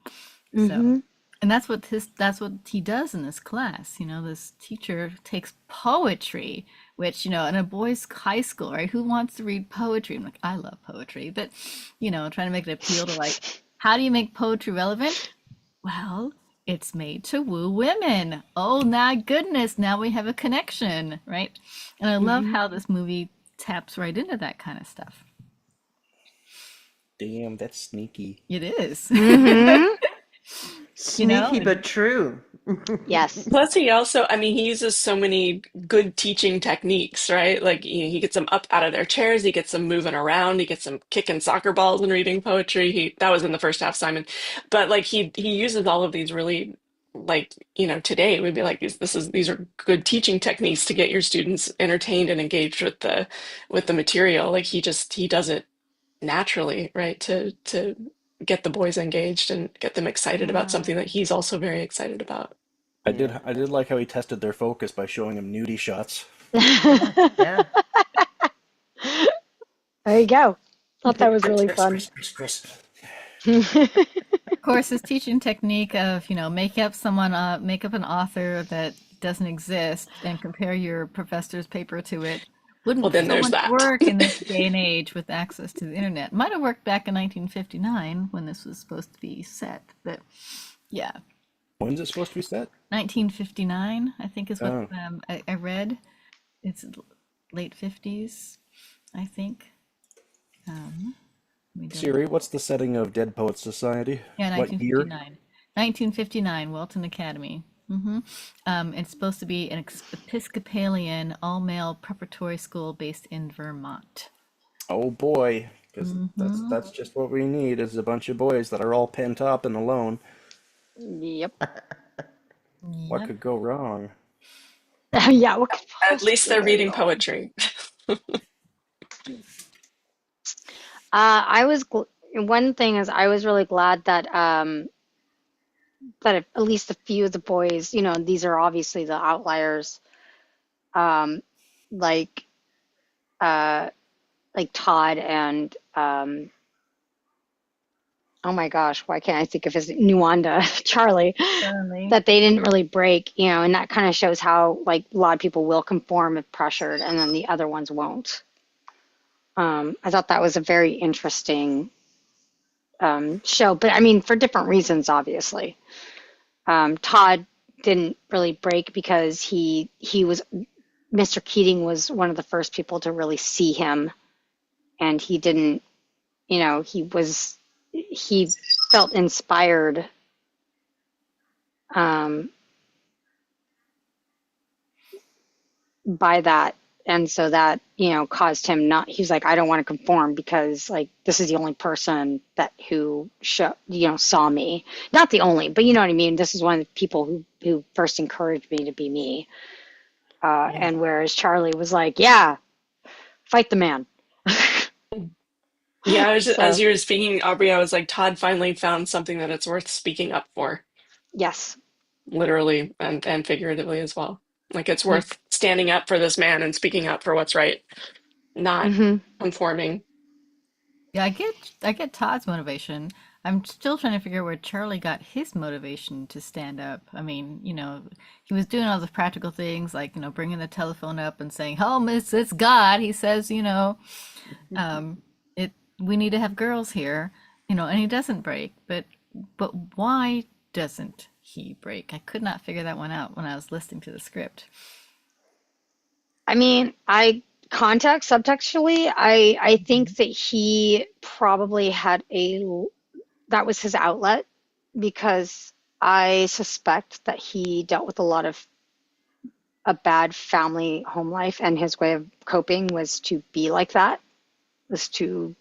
So, and that's what he does in this class. This teacher takes poetry, which, in a boys' high school, right? Who wants to read poetry? I'm like, I love poetry, but, trying to make it appeal to, like, how do you make poetry relevant? Well, it's made to woo women. Oh, my goodness. Now we have a connection, right? And I love how this movie taps right into that kind of stuff. Damn, that's sneaky. It is. Sneaky but true. Yes. Plus, he also, I mean, he uses so many good teaching techniques, right? Like, he gets them up out of their chairs, he gets them moving around, he gets them kicking soccer balls and reading poetry. That was in the first half, Simon. But like, he uses all of these really, like, today we'd be like, these are good teaching techniques to get your students entertained and engaged with the material. Like, he does it naturally, right? To get the boys engaged and get them excited about something that he's also very excited about. I did like how he tested their focus by showing them nudie shots. Yeah. There you go. Thought that was really fun. Chris. Of course, his teaching technique of, make up an author that doesn't exist and compare your professor's paper to it wouldn't Well, then so there's much that. work in this day and age with access to the internet. Might have worked back in 1959 when this was supposed to be set, but yeah. When's it supposed to be set? 1959, I think, is what Oh. I read. It's late 50s, I think. Let me double- Siri, what's the setting of Dead Poets Society? Yeah, What year? 1959. 1959, Welton Academy. It's supposed to be an Episcopalian all-male preparatory school based in Vermont. Oh boy, because that's just what we need is a bunch of boys that are all pent up and alone. Yep. What Yep. could go wrong? Yeah. What could At least they're reading poetry. One thing is I was really glad that at least a few of the boys, these are obviously the outliers, like Todd and oh my gosh, why can't I think of his Nuwanda, Charlie, Certainly. that they didn't really break, and that kind of shows how like a lot of people will conform if pressured, and then the other ones won't. I thought that was a very interesting show, but I mean, for different reasons, obviously. Todd didn't really break because Mr. Keating was one of the first people to really see him, and he didn't, he felt inspired by that. And so that, caused him he was like, I don't want to conform because like, this is the only person who saw me. Not the only, but you know what I mean? This is one of the people who first encouraged me to be me. And whereas Charlie was like, yeah, fight the man. Yeah, So, as you were speaking, Aubrey, I was like, Todd finally found something that it's worth speaking up for, yes. literally and figuratively as well. Like, it's worth standing up for this man and speaking up for what's right, not Mm-hmm. conforming. Yeah, I get Todd's motivation. I'm still trying to figure out where Charlie got his motivation to stand up. I mean, he was doing all the practical things like, bringing the telephone up and saying, "Oh, it's God." He says, we need to have girls here, and he doesn't break. But but why doesn't he break? I could not figure that one out when I was listening to the script. I mean, subtextually, I think that he probably had that was his outlet, because I suspect that he dealt with a bad family home life, and his way of coping was to be like that, was to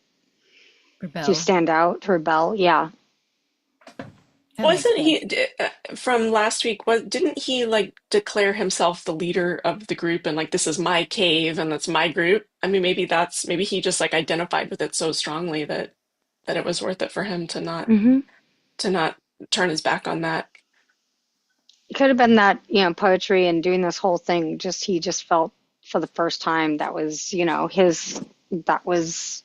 Rebel. stand out, to rebel. Yeah. That makes Wasn't sense. he from last week? Didn't he like declare himself the leader of the group and like this is my cave and that's my group? I mean, maybe he just like identified with it so strongly that it was worth it for him Hmm. to not turn his back on that. It could have been that, poetry and doing this whole thing, he just felt for the first time that was, that was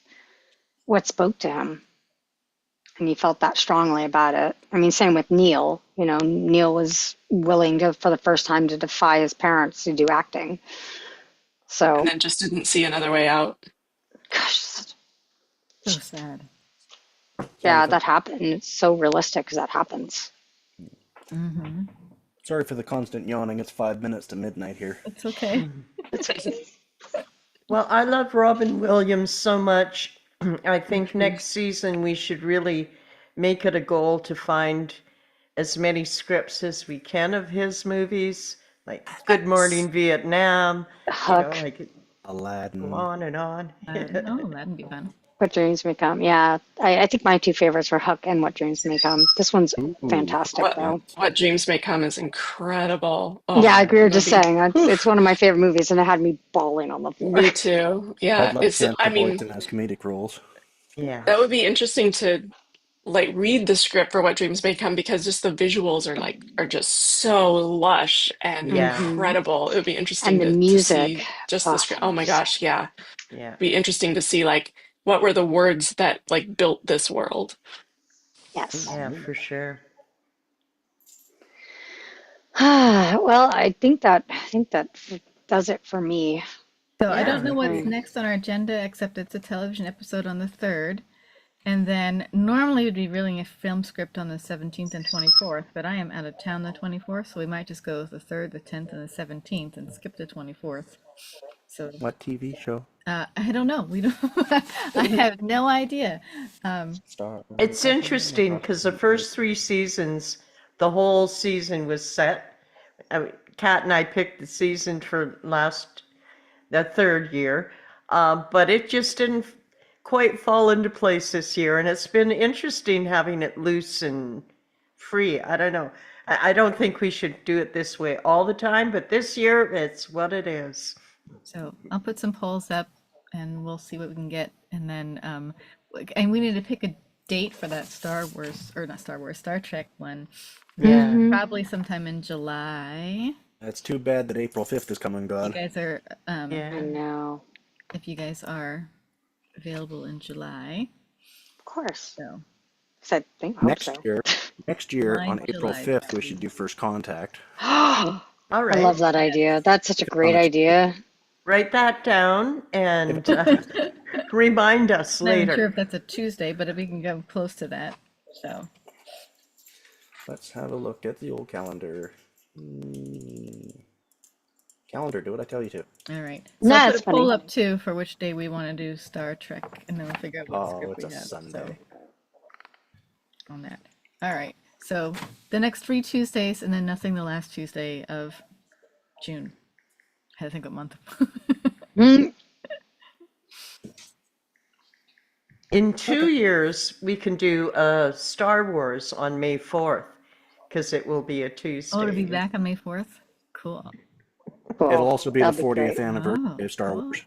what spoke to him. And he felt that strongly about it. I mean, same with Neil. Neil was willing to, for the first time, to defy his parents to do acting. So, And then just didn't see another way out. gosh, So sad. yeah, for, that happened. It's so realistic because that happens. Mm-hmm. sorry for the constant yawning. It's 5 minutes to midnight here. It's okay. Well, I love Robin Williams so much. I think next season we should really make it a goal to find as many scripts as we can of his movies, like Good Morning Vietnam. Hook. I could Aladdin. go on and on. Oh, that'd be fun. What Dreams May Come. Yeah, I think my two favorites were Hook and What Dreams May Come. This one's fantastic, though. What Dreams May Come is incredible. Oh, Yeah, like we were just movie. saying, it's one of my favorite movies, and it had me bawling on the floor. Me too. Yeah, I'd love it's. James I mean, Boyton as comedic roles. Yeah. that would be interesting to like read the script for What Dreams May Come because just the visuals are just so lush and Yeah. incredible. It would be interesting And the to music. see just the script. Oh my gosh, yeah. Yeah. Be interesting to see like what were the words that like built this world. Yes. Yeah, for sure. Well, I think that does it for me. So I Yeah. don't know what's Mhm. next on our agenda, except it's a television episode on the 3rd. And then normally we'd be reading a film script on the 17th and 24th, but I am out of town the 24th, so we might just go with the 3rd, the 10th, and the 17th and skip the 24th. So What TV show? I don't know. We don't. I have no idea. Star. It's interesting because the first 3 seasons, the whole season was set. Kat and I picked the season for the 3rd year, but it just didn't quite fall into place this year. And it's been interesting having it loose and free. I don't know. I don't think we should do it this way all the time, but this year it's what it is. So I'll put some polls up, and we'll see what we can get. And then, and we need to pick a date for that Star Trek one. Yeah. Probably sometime in July. It's too bad that April 5th is coming, You God. guys are, I Yeah. know. if you guys are available in July. Of course. So 'Cause I hope Next so. year July, on April July. 5th, we should do First Contact. I All right. love that idea. That's such a great idea. Write that down and remind us Not even sure later. if that's a Tuesday, but we can go close to that. So Let's have a look at the old calendar. Calendar, do what I tell you to. all right. No, So I'll it's put a poll funny. up too for which day we want to do Star Trek, and then we'll figure out what Oh, script it's we a have. Sunday. So on that. All right. So the next 3 Tuesdays, and then nothing the last Tuesday of June. I had to think what month. Mm, In 2 years, we can do Star Wars on May 4th because it will be a Tuesday. Oh, to be back on May 4th? Cool. cool. It'll also be the That'd 40th great. anniversary Oh, of Star cool. Wars.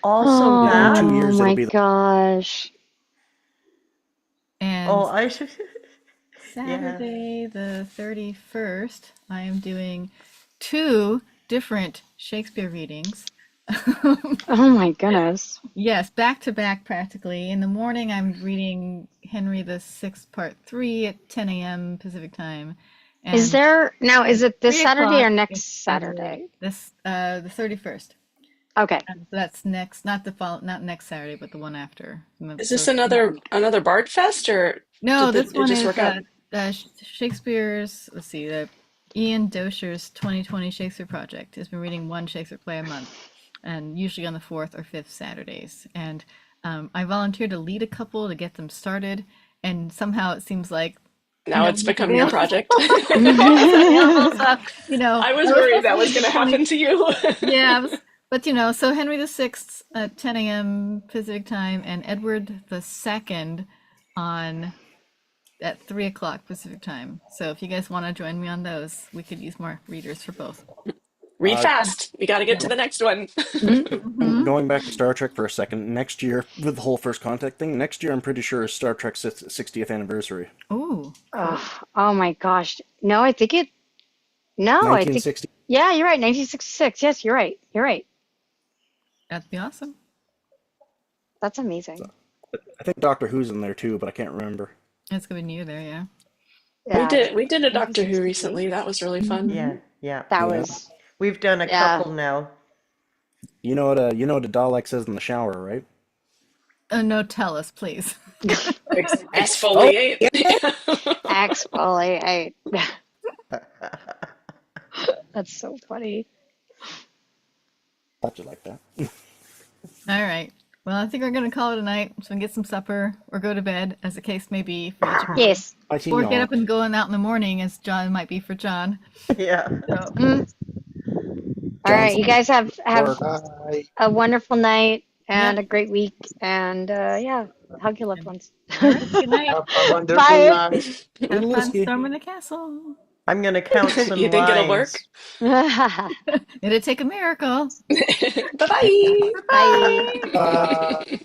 Also, Oh that. 2 years, it'll my be the- gosh. And Oh, I should. Saturday, the 31st, I am doing 2 different Shakespeare readings. Oh my goodness. Yes, back to back practically. In the morning, I'm reading Henry VI, Part 3 at 10 a.m. Pacific time. Is And it this 3 Saturday or o'clock next is Saturday? the 31st. Okay. And that's next, not next Saturday, but the one after. Is this another Bard Fest, or No, did this it one just is work out? Shakespeare's, let's see, Ian Dosher's 2020 Shakespeare Project. Has been reading one Shakespeare play a month, and usually on the fourth or fifth Saturdays. And I volunteered to lead a couple to get them started, and somehow it seems like Now it's nobody's become your available. project. Available, so, you know, I was I worried supposed that to was lead going to the 20 happen to you. yeah, but you know, so Henry VI at 10 a.m. Pacific time, and Edward II on at 3 o'clock Pacific time. So if you guys want to join me on those, we could use more readers for both. Read Uh, fast. We got to get to the next one. Mhm. Going back to Star Trek for a second, next year, with the whole First Contact thing, next year I'm pretty sure is Star Trek's 60th anniversary. Ooh, cool. Oh my gosh. No, I think no, I think, 1960. yeah, you're right. 1966. Yes, you're right. You're right. That'd be awesome. That's amazing. I think Doctor Who's in there too, but I can't remember. It's gonna be near there, yeah. Yeah, We did a Doctor Who recently. That was really fun. Yeah, yeah. that Yeah. was, We've done a yeah. couple now. You know what a Dalek says in the shower, right? Oh no, tell us, please. Exfoliate. Exfoliate. That's so funny. Thought you like that. All right. Well, I think we're gonna call it a night, so we can get some supper or go to bed, as the case may be for each of us. Yes. I see Or y'all. get up and go out in the morning, as John might be for John. Yeah. So, Mm. All right. You guys have Or- Bye. a wonderful night and Yeah. a great week. And yeah, hug your loved ones. all right, good night. Have a wonderful Bye. night. Have fun Whiskey. storming the castle. I'm going to count some You think it'll work? lines. It'd take a miracle. Bye-bye. Bye. Bye.